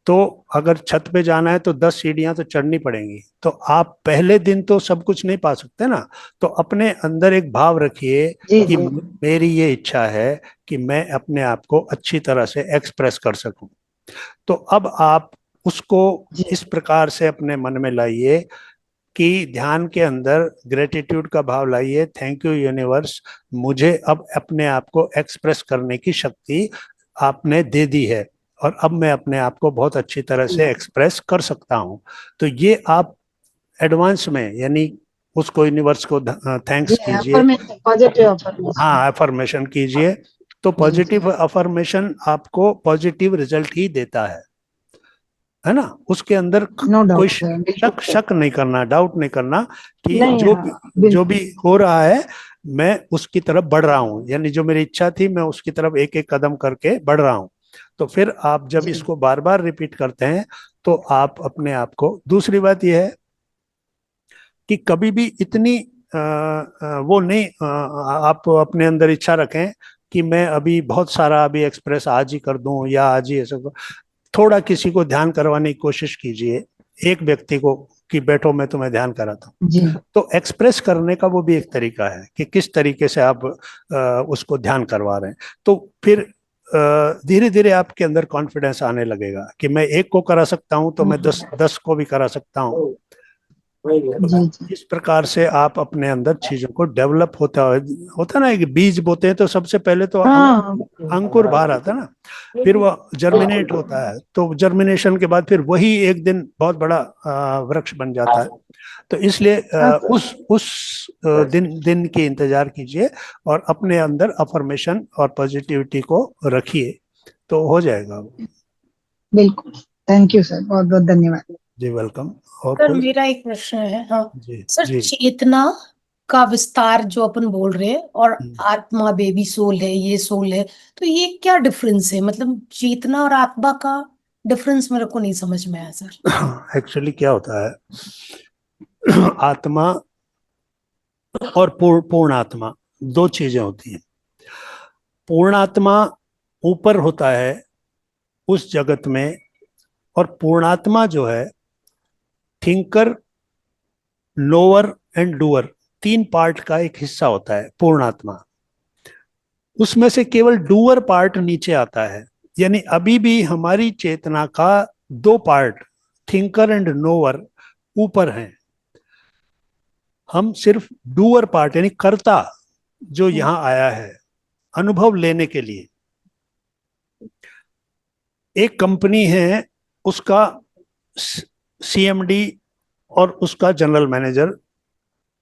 तो अगर छत पे जाना है तो 10 सीढ़ियां तो चढ़नी पड़ेंगी, तो आप पहले दिन तो सब कुछ नहीं पा सकते ना। तो अपने अंदर एक भाव रखिए कि मेरी ये इच्छा है कि मैं अपने आप को अच्छी तरह से एक्सप्रेस कर सकूं। तो अब आप उसको इस प्रकार से अपने मन में लाइए कि ध्यान के अंदर ग्रेटिट्यूड का भाव लाइए, थैंक यू यूनिवर्स, मुझे अब अपने आप को एक्सप्रेस करने की शक्ति आपने दे दी है और अब मैं अपने आप को बहुत अच्छी तरह से एक्सप्रेस कर सकता हूँ। तो ये आप एडवांस में, यानी उसको यूनिवर्स को थैंक्स कीजिए। हाँ, अफर्मेशन कीजिए। तो पॉजिटिव अफर्मेशन आपको पॉजिटिव रिजल्ट ही देता है ना। उसके अंदर कोई शक नहीं करना, डाउट नहीं करना कि जो भी हो रहा है मैं उसकी तरफ बढ़ रहा हूँ, यानी जो मेरी इच्छा थी मैं उसकी तरफ एक एक कदम करके बढ़ रहा हूँ। तो फिर आप जब इसको बार बार रिपीट करते हैं तो आप अपने आप को, दूसरी बात यह है कि कभी भी इतनी वो नहीं आप अपने अंदर इच्छा रखें कि मैं अभी बहुत सारा अभी एक्सप्रेस आज ही कर दूं या आज ही ऐसा। थोड़ा किसी को ध्यान करवाने की कोशिश कीजिए, एक व्यक्ति को कि बैठो मैं तुम्हें ध्यान कराता हूँ। तो एक्सप्रेस करने का वो भी एक तरीका है कि किस तरीके से आप उसको ध्यान करवा रहे हैं। तो फिर धीरे धीरे आपके अंदर कॉन्फिडेंस आने लगेगा कि मैं एक को करा सकता हूँ तो मैं 10 को भी करा सकता हूँ। इस प्रकार से आप अपने अंदर चीजों को डेवलप होता ना, एक बीज बोते हैं तो सबसे पहले तो अंकुर बाहर आता है ना, फिर वो जर्मिनेट होता है, तो जर्मिनेशन के बाद फिर वही एक दिन बहुत बड़ा वृक्ष बन जाता है। तो इसलिए उस दिन की इंतजार कीजिए और अपने अंदर अफर्मेशन और पॉजिटिविटी को रखिए तो हो जाएगा। बिल्कुल, थैंक यू सर, बहुत बहुत धन्यवाद। जी वेलकम। और सर मेरा एक प्रश्न है। हाँ सर, जी। चेतना का विस्तार जो अपन बोल रहे हैं और आत्मा, बेबी सोल है, ये सोल है, तो ये क्या डिफरेंस है? मतलब चेतना और आत्मा का डिफरेंस मेरे को नहीं समझ में आया सर। एक्चुअली क्या होता है, आत्मा और पूर्ण आत्मा दो चीजें होती हैं। पूर्ण आत्मा ऊपर होता है उस जगत में, और पूर्णात्मा जो है thinker, knower and doer, 3 part का एक हिस्सा होता है पूर्णात्मा। उसमें से केवल डूअर पार्ट नीचे आता है, यानी अभी भी हमारी चेतना का 2 पार्ट, थिंकर एंड नोअर, ऊपर हैं। हम सिर्फ डूअर पार्ट यानी कर्ता जो यहां आया है अनुभव लेने के लिए। एक कंपनी है, उसका सीएमडी और उसका जनरल मैनेजर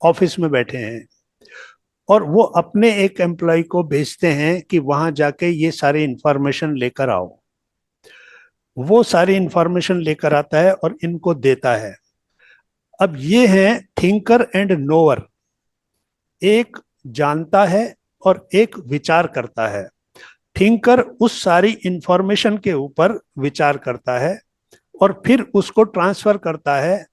ऑफिस में बैठे हैं और वो अपने एक एम्प्लॉय को भेजते हैं कि वहां जाके ये सारी इंफॉर्मेशन लेकर आओ। वो सारी इंफॉर्मेशन लेकर आता है और इनको देता है। अब ये है थिंकर एंड नोअर, एक जानता है और एक विचार करता है। थिंकर उस सारी इंफॉर्मेशन के ऊपर विचार करता है और फिर उसको ट्रांसफर करता है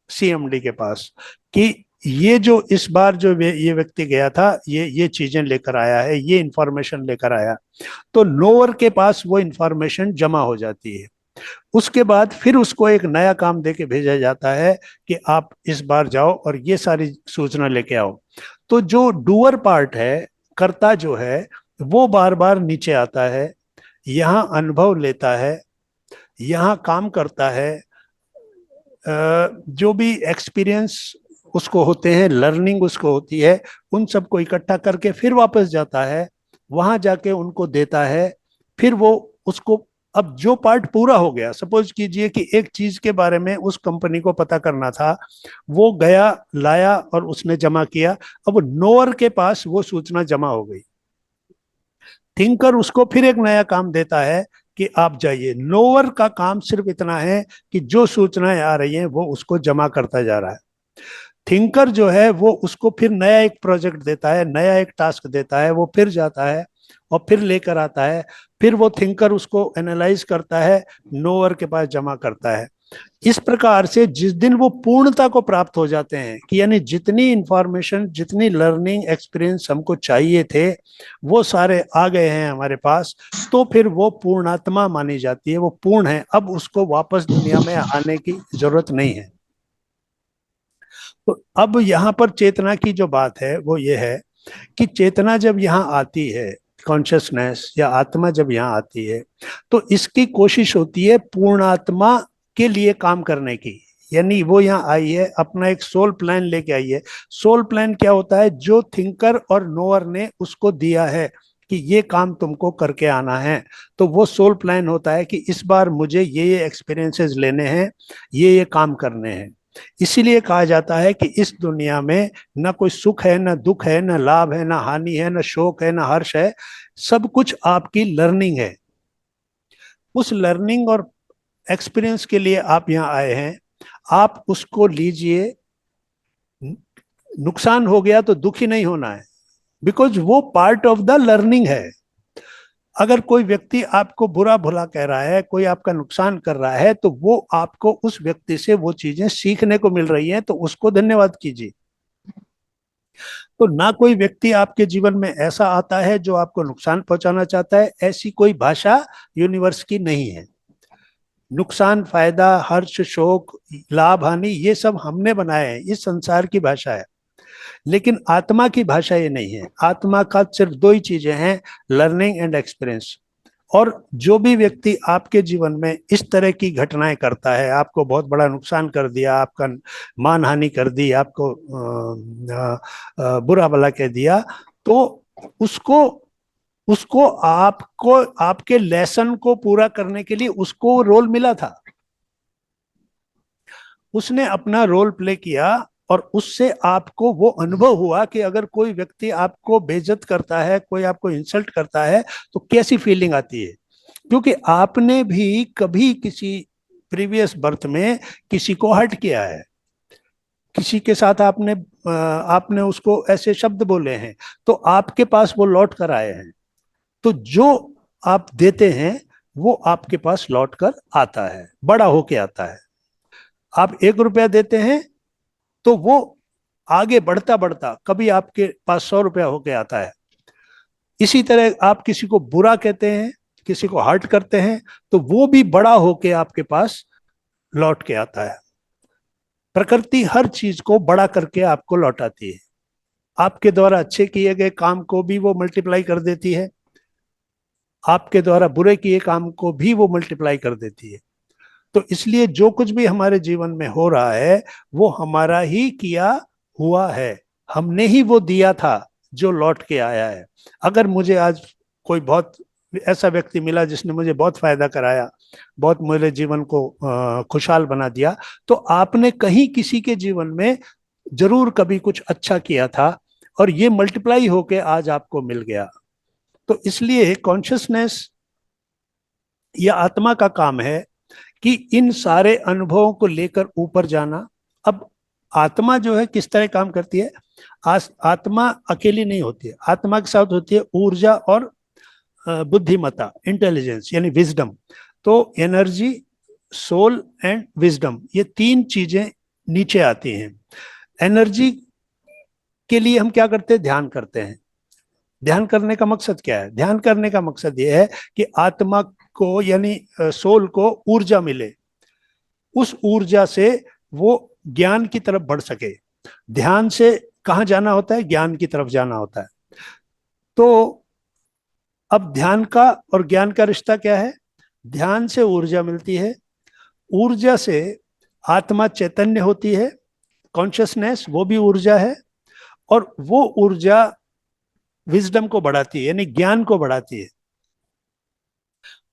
सीएमडी के पास कि ये जो इस बार जो ये व्यक्ति गया था ये चीजें लेकर आया है, ये इंफॉर्मेशन लेकर आया। तो नोअर के पास वो इंफॉर्मेशन जमा हो जाती है। उसके बाद फिर उसको एक नया काम देके भेजा जाता है कि आप इस बार जाओ और ये सारी सूचना लेके आओ। तो जो डूअर पार्ट है, कर्ता जो है, वो बार बार नीचे आता है, यहाँ अनुभव लेता है, यहाँ काम करता है, जो भी एक्सपीरियंस उसको होते हैं, लर्निंग उसको होती है, उन सबको इकट्ठा करके फिर वापस जाता है, वहां जाके उनको देता है। फिर वो उसको, अब जो पार्ट पूरा हो गया, सपोज कीजिए कि एक चीज के बारे में उस कंपनी को पता करना था, वो गया, लाया और उसने जमा किया। अब नोअर के पास वो सूचना जमा हो गई। थिंकर उसको फिर एक नया काम देता है कि आप जाइए। नोअर का काम सिर्फ इतना है कि जो सूचनाएं आ रही हैं वो उसको जमा करता जा रहा है। थिंकर जो है वो उसको फिर नया एक प्रोजेक्ट देता है, नया एक टास्क देता है, वो फिर जाता है और फिर लेकर आता है। फिर वो थिंकर उसको एनालाइज करता है, नोअर के पास जमा करता है। इस प्रकार से जिस दिन वो पूर्णता को प्राप्त हो जाते हैं कि यानी जितनी इंफॉर्मेशन, जितनी लर्निंग एक्सपीरियंस हमको चाहिए थे वो सारे आ गए हैं हमारे पास, तो फिर वो पूर्णात्मा मानी जाती है, वो पूर्ण है। अब उसको वापस दुनिया में आने की जरूरत नहीं है। तो अब यहाँ पर चेतना की जो बात है वो ये है कि चेतना जब यहाँ आती है, कॉन्शियसनेस या आत्मा जब यहाँ आती है, तो इसकी कोशिश होती है पूर्णात्मा के लिए काम करने की। यानी वो यहाँ आई है, अपना एक सोल प्लान लेके आई है। सोल प्लान क्या होता है? जो थिंकर और नोअर ने उसको दिया है कि ये काम तुमको करके आना है, तो वो सोल प्लान होता है कि इस बार मुझे ये एक्सपीरियंसेस लेने हैं, ये काम करने हैं। इसीलिए कहा जाता है कि इस दुनिया में ना कोई सुख है, ना दुख है, ना लाभ है, ना हानि है, ना शोक है, ना हर्ष है, सब कुछ आपकी लर्निंग है। उस लर्निंग और एक्सपीरियंस के लिए आप यहाँ आए हैं, आप उसको लीजिए। नुकसान हो गया तो दुखी नहीं होना है, बिकॉज वो पार्ट ऑफ द लर्निंग है। अगर कोई व्यक्ति आपको बुरा भला कह रहा है, कोई आपका नुकसान कर रहा है, तो वो आपको उस व्यक्ति से वो चीजें सीखने को मिल रही हैं, तो उसको धन्यवाद कीजिए। तो ना कोई व्यक्ति आपके जीवन में ऐसा आता है जो आपको नुकसान पहुंचाना चाहता है। ऐसी कोई भाषा यूनिवर्स की नहीं है। नुकसान, फायदा, हर्ष, शोक, लाभ, हानि, ये सब हमने बनाए हैं, इस संसार की भाषा है। लेकिन आत्मा की भाषा ये नहीं है। आत्मा का सिर्फ दो ही चीजें हैं, लर्निंग एंड एक्सपीरियंस। और जो भी व्यक्ति आपके जीवन में इस तरह की घटनाएं करता है, आपको बहुत बड़ा नुकसान कर दिया, आपका मान हानि कर दी, आपको बुरा भला कह दिया, तो उसको आपको आपके लेसन को पूरा करने के लिए उसको रोल मिला था। उसने अपना रोल प्ले किया और उससे आपको वो अनुभव हुआ कि अगर कोई व्यक्ति आपको बेइज्जत करता है, कोई आपको इंसल्ट करता है, तो कैसी फीलिंग आती है। क्योंकि आपने भी कभी किसी प्रीवियस बर्थ में किसी को हर्ट किया है, किसी के साथ आपने उसको ऐसे शब्द बोले हैं, तो आपके पास वो लौट कर आए हैं। तो जो आप देते हैं वो आपके पास लौट कर आता है, बड़ा होके आता है। आप 1 रुपया देते हैं तो वो आगे बढ़ता बढ़ता कभी आपके पास 100 रुपया होके आता है। इसी तरह आप किसी को बुरा कहते हैं, किसी को हर्ट करते हैं, तो वो भी बड़ा होके आपके पास लौट के आता है। प्रकृति हर चीज को बड़ा करके आपको लौटाती है। आपके द्वारा अच्छे किए गए काम को भी वो मल्टीप्लाई कर देती है, आपके द्वारा बुरे किए काम को भी वो मल्टीप्लाई कर देती है। तो इसलिए जो कुछ भी हमारे जीवन में हो रहा है वो हमारा ही किया हुआ है, हमने ही वो दिया था जो लौट के आया है। अगर मुझे आज कोई बहुत ऐसा व्यक्ति मिला जिसने मुझे बहुत फायदा कराया, बहुत मेरे जीवन को खुशहाल बना दिया, तो आपने कहीं किसी के जीवन में जरूर कभी कुछ अच्छा किया था और ये मल्टीप्लाई होके आज आपको मिल गया। तो इसलिए कॉन्शियसनेस या आत्मा का काम है कि इन सारे अनुभवों को लेकर ऊपर जाना। अब आत्मा जो है किस तरह काम करती है, आत्मा अकेली नहीं होती है, आत्मा के साथ होती है ऊर्जा और बुद्धिमत्ता, इंटेलिजेंस यानी विजडम। तो एनर्जी, सोल एंड विजडम, ये तीन चीजें नीचे आती हैं। एनर्जी के लिए हम क्या करते हैं, ध्यान करते हैं। ध्यान करने का मकसद क्या है, ध्यान करने का मकसद यह है कि आत्मा को यानी सोल को ऊर्जा मिले, उस ऊर्जा से वो ज्ञान की तरफ बढ़ सके। ध्यान से कहाँ जाना होता है, ज्ञान की तरफ जाना होता है। तो अब ध्यान का और ज्ञान का रिश्ता क्या है, ध्यान से ऊर्जा मिलती है, ऊर्जा से आत्मा चैतन्य होती है, कॉन्शियसनेस वो भी ऊर्जा है, और वो ऊर्जा विजडम को बढ़ाती है यानी ज्ञान को बढ़ाती है।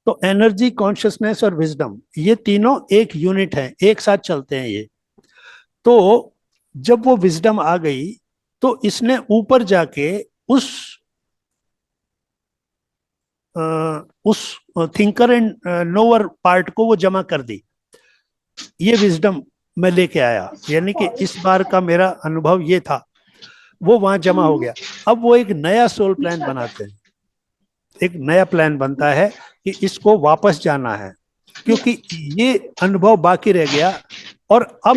तो एनर्जी, कॉन्शियसनेस और विजडम ये तीनों एक यूनिट है, एक साथ चलते हैं ये। तो जब वो विजडम आ गई तो इसने ऊपर जाके उस थिंकर एंड नोअर पार्ट को वो जमा कर दी। ये विजडम मैं लेके आया, यानी कि इस बार का मेरा अनुभव ये था, वो वहां जमा हो गया। अब वो एक नया सोल प्लान बनाते हैं, एक नया प्लान बनता है कि इसको वापस जाना है, क्योंकि ये अनुभव बाकी रह गया। और अब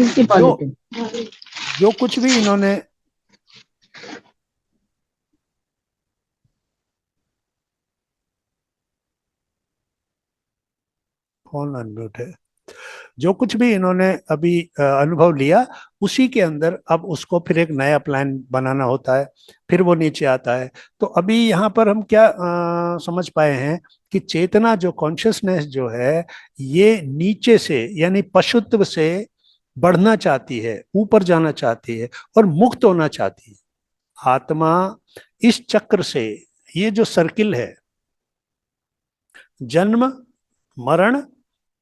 जो कुछ भी इन्होंने फोन अनम्यूट है, जो कुछ भी इन्होंने अभी अनुभव लिया उसी के अंदर अब उसको फिर एक नया प्लान बनाना होता है, फिर वो नीचे आता है। तो अभी यहाँ पर हम क्या समझ पाए हैं कि चेतना जो कॉन्शियसनेस जो है ये नीचे से यानी पशुत्व से बढ़ना चाहती है, ऊपर जाना चाहती है और मुक्त होना चाहती है। आत्मा इस चक्र से, ये जो सर्किल है, जन्म, मरण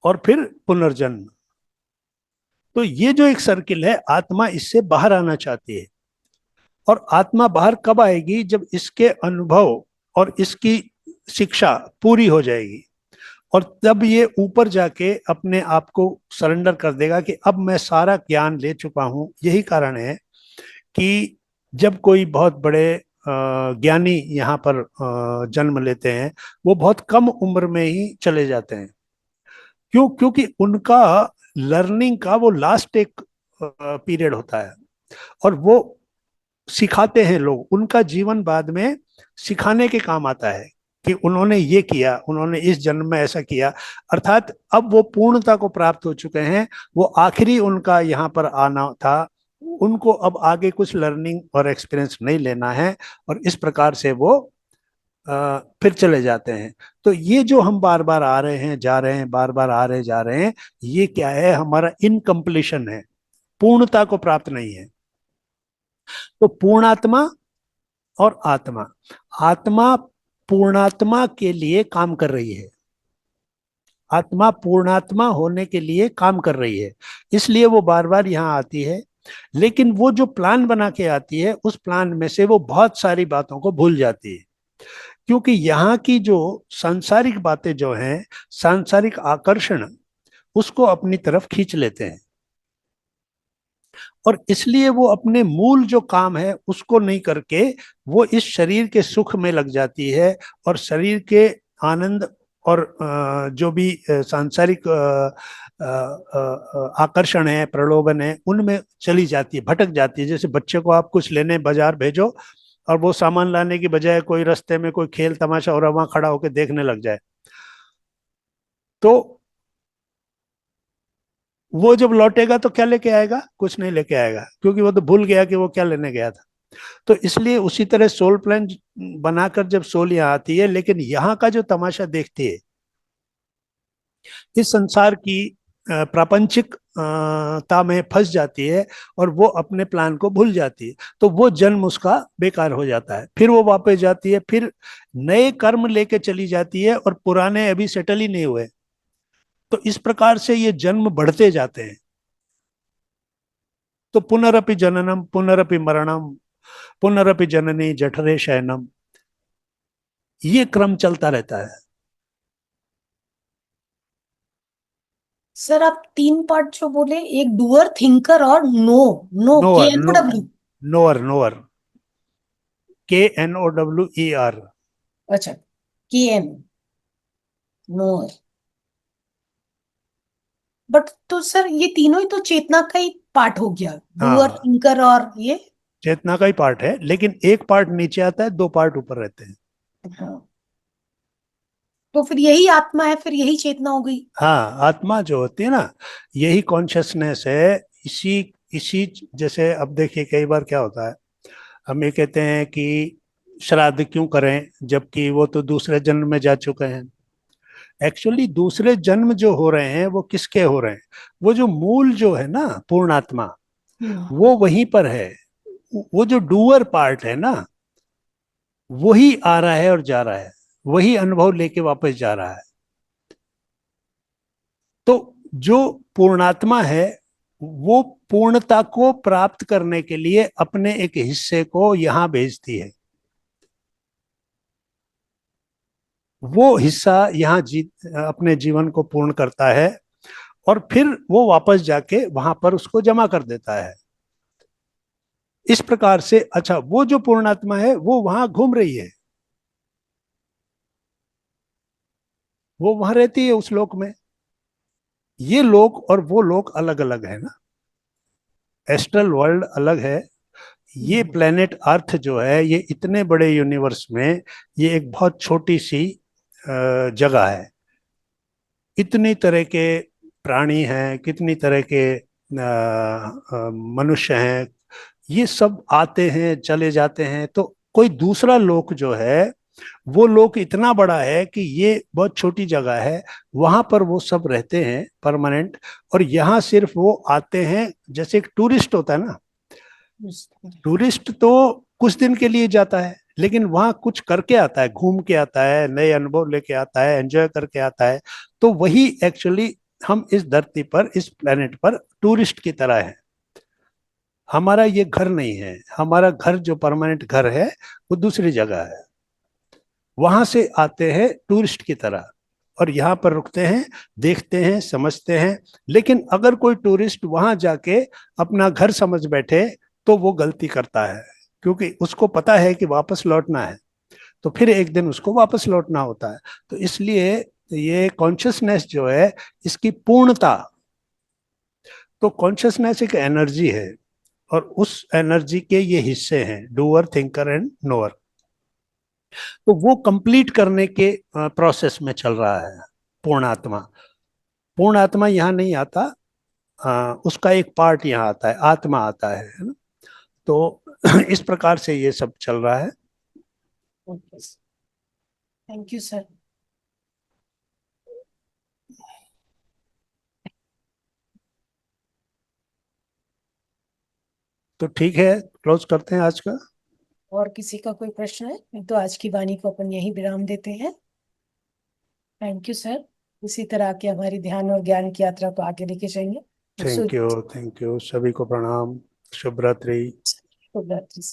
और फिर पुनर्जन्म, तो ये जो एक सर्किल है, आत्मा इससे बाहर आना चाहती है। और आत्मा बाहर कब आएगी, जब इसके अनुभव और इसकी शिक्षा पूरी हो जाएगी, और तब ये ऊपर जाके अपने आप को सरेंडर कर देगा कि अब मैं सारा ज्ञान ले चुका हूं। यही कारण है कि जब कोई बहुत बड़े ज्ञानी यहाँ पर जन्म लेते हैं, वो बहुत कम उम्र में ही चले जाते हैं। क्यों? क्योंकि उनका लर्निंग का वो लास्ट एक पीरियड होता है, और वो सिखाते हैं लोग, उनका जीवन बाद में सिखाने के काम आता है कि उन्होंने ये किया, उन्होंने इस जन्म में ऐसा किया। अर्थात अब वो पूर्णता को प्राप्त हो चुके हैं, वो आखिरी उनका यहाँ पर आना था, उनको अब आगे कुछ लर्निंग और एक्सपीरियंस नहीं लेना है, और इस प्रकार से वो फिर चले जाते हैं। तो ये जो हम बार बार आ रहे हैं जा रहे हैं, बार बार आ रहे जा रहे हैं, ये क्या है, हमारा इनकम्प्लीशन है, पूर्णता को प्राप्त नहीं है। तो पूर्णात्मा और आत्मा, आत्मा पूर्णात्मा के लिए काम कर रही है, आत्मा पूर्णात्मा होने के लिए काम कर रही है, इसलिए वो बार बार यहाँ आती है। लेकिन वो जो प्लान बना के आती है, उस प्लान में से वो बहुत सारी बातों को भूल जाती है, क्योंकि यहाँ की जो सांसारिक बातें जो हैं, सांसारिक आकर्षण उसको अपनी तरफ खींच लेते हैं, और इसलिए वो अपने मूल जो काम है उसको नहीं करके वो इस शरीर के सुख में लग जाती है, और शरीर के आनंद और जो भी सांसारिक आकर्षण है, प्रलोभन है, उनमें चली जाती है, भटक जाती है। जैसे बच्चे को आप कुछ लेने बाजार भेजो और वो सामान लाने की बजाय कोई रास्ते में कोई खेल तमाशा हो रहा, वहां खड़ा होकर देखने लग जाए, तो वो जब लौटेगा तो क्या लेके आएगा, कुछ नहीं लेके आएगा, क्योंकि वो तो भूल गया कि वो क्या लेने गया था। तो इसलिए उसी तरह सोल प्लान बनाकर जब सोल यहाँ आती है, लेकिन यहाँ का जो तमाशा देखती है, इस संसार की प्रापंचिकता में फंस जाती है और वो अपने प्लान को भूल जाती है, तो वो जन्म उसका बेकार हो जाता है। फिर वो वापस जाती है, फिर नए कर्म लेके चली जाती है, और पुराने अभी सेटल ही नहीं हुए। तो इस प्रकार से ये जन्म बढ़ते जाते हैं। तो पुनरपि जननम पुनरपि मरणम पुनरपि जननी जठरे शयनम, ये क्रम चलता रहता है। सर आप 3 पार्ट जो बोले, एक डूअर, थिंकर और knower KNOW। Knower knower KNOWER। अच्छा, KN, नोअर। बट तो सर ये तीनों ही तो चेतना का ही पार्ट हो गया, डूअर, हाँ, थिंकर और ये। चेतना का ही पार्ट है, लेकिन एक पार्ट नीचे आता है, 2 पार्ट ऊपर रहते हैं। हाँ, तो फिर यही आत्मा है, फिर यही चेतना हो गई। हाँ, आत्मा जो होती है ना, यही कॉन्शियसनेस है। इसी इसी जैसे अब देखिए, कई बार क्या होता है, हम ये कहते हैं कि श्राद्ध क्यों करें, जबकि वो तो दूसरे जन्म में जा चुके हैं। एक्चुअली दूसरे जन्म जो हो रहे हैं वो किसके हो रहे हैं? वो जो मूल जो है ना, पूर्ण आत्मा, वो वहीं पर है। वो जो डूअर पार्ट है ना, वही आ रहा है और जा रहा है, वही अनुभव लेके वापस जा रहा है। तो जो पूर्णात्मा है, वो पूर्णता को प्राप्त करने के लिए अपने एक हिस्से को यहां भेजती है। वो हिस्सा यहाँ अपने जीवन को पूर्ण करता है, और फिर वो वापस जाके वहां पर उसको जमा कर देता है। इस प्रकार से, अच्छा, वो जो पूर्णात्मा है वो वहां घूम रही है, वो वहां रहती है उस लोक में। ये लोक और वो लोक अलग अलग है ना, एस्ट्रल वर्ल्ड अलग है। ये प्लेनेट अर्थ जो है, ये इतने बड़े यूनिवर्स में ये एक बहुत छोटी सी जगह है। इतनी तरह के प्राणी हैं, कितनी तरह के मनुष्य हैं, ये सब आते हैं चले जाते हैं। तो कोई दूसरा लोक जो है, वो लोक इतना बड़ा है कि ये बहुत छोटी जगह है, वहां पर वो सब रहते हैं परमानेंट। और यहाँ सिर्फ वो आते हैं, जैसे एक टूरिस्ट होता है ना, टूरिस्ट तो कुछ दिन के लिए जाता है, लेकिन वहां कुछ करके आता है, घूम के आता है, नए अनुभव लेके आता है, एंजॉय करके आता है। तो वही एक्चुअली हम इस धरती पर, इस प्लेनेट पर टूरिस्ट की तरह है। हमारा ये घर नहीं है, हमारा घर जो परमानेंट घर है वो दूसरी जगह है। वहां से आते हैं टूरिस्ट की तरह, और यहाँ पर रुकते हैं, देखते हैं, समझते हैं। लेकिन अगर कोई टूरिस्ट वहां जाके अपना घर समझ बैठे, तो वो गलती करता है, क्योंकि उसको पता है कि वापस लौटना है, तो फिर एक दिन उसको वापस लौटना होता है। तो इसलिए ये कॉन्शियसनेस जो है, इसकी पूर्णता, तो कॉन्शियसनेस एक एनर्जी है, और उस एनर्जी के ये हिस्से हैं, डूअर, थिंकर एंड नोअर। तो वो कंप्लीट करने के प्रोसेस में चल रहा है पूर्णात्मा। पूर्णात्मा यहाँ नहीं आता, उसका एक पार्ट यहाँ आता है, आत्मा आता है ना। तो इस प्रकार से ये सब चल रहा है। Thank you sir. तो ठीक है, क्लोज करते हैं आज का। और किसी का कोई प्रश्न है? नहीं तो आज की वाणी को अपन यही विराम देते हैं। Thank you sir. इसी तरह के हमारी ध्यान और ज्ञान की यात्रा को आगे लेके जाएंगे। थैंक यू, थैंक यू, सभी को प्रणाम, शुभ रात्रि। शुभ रात्रि।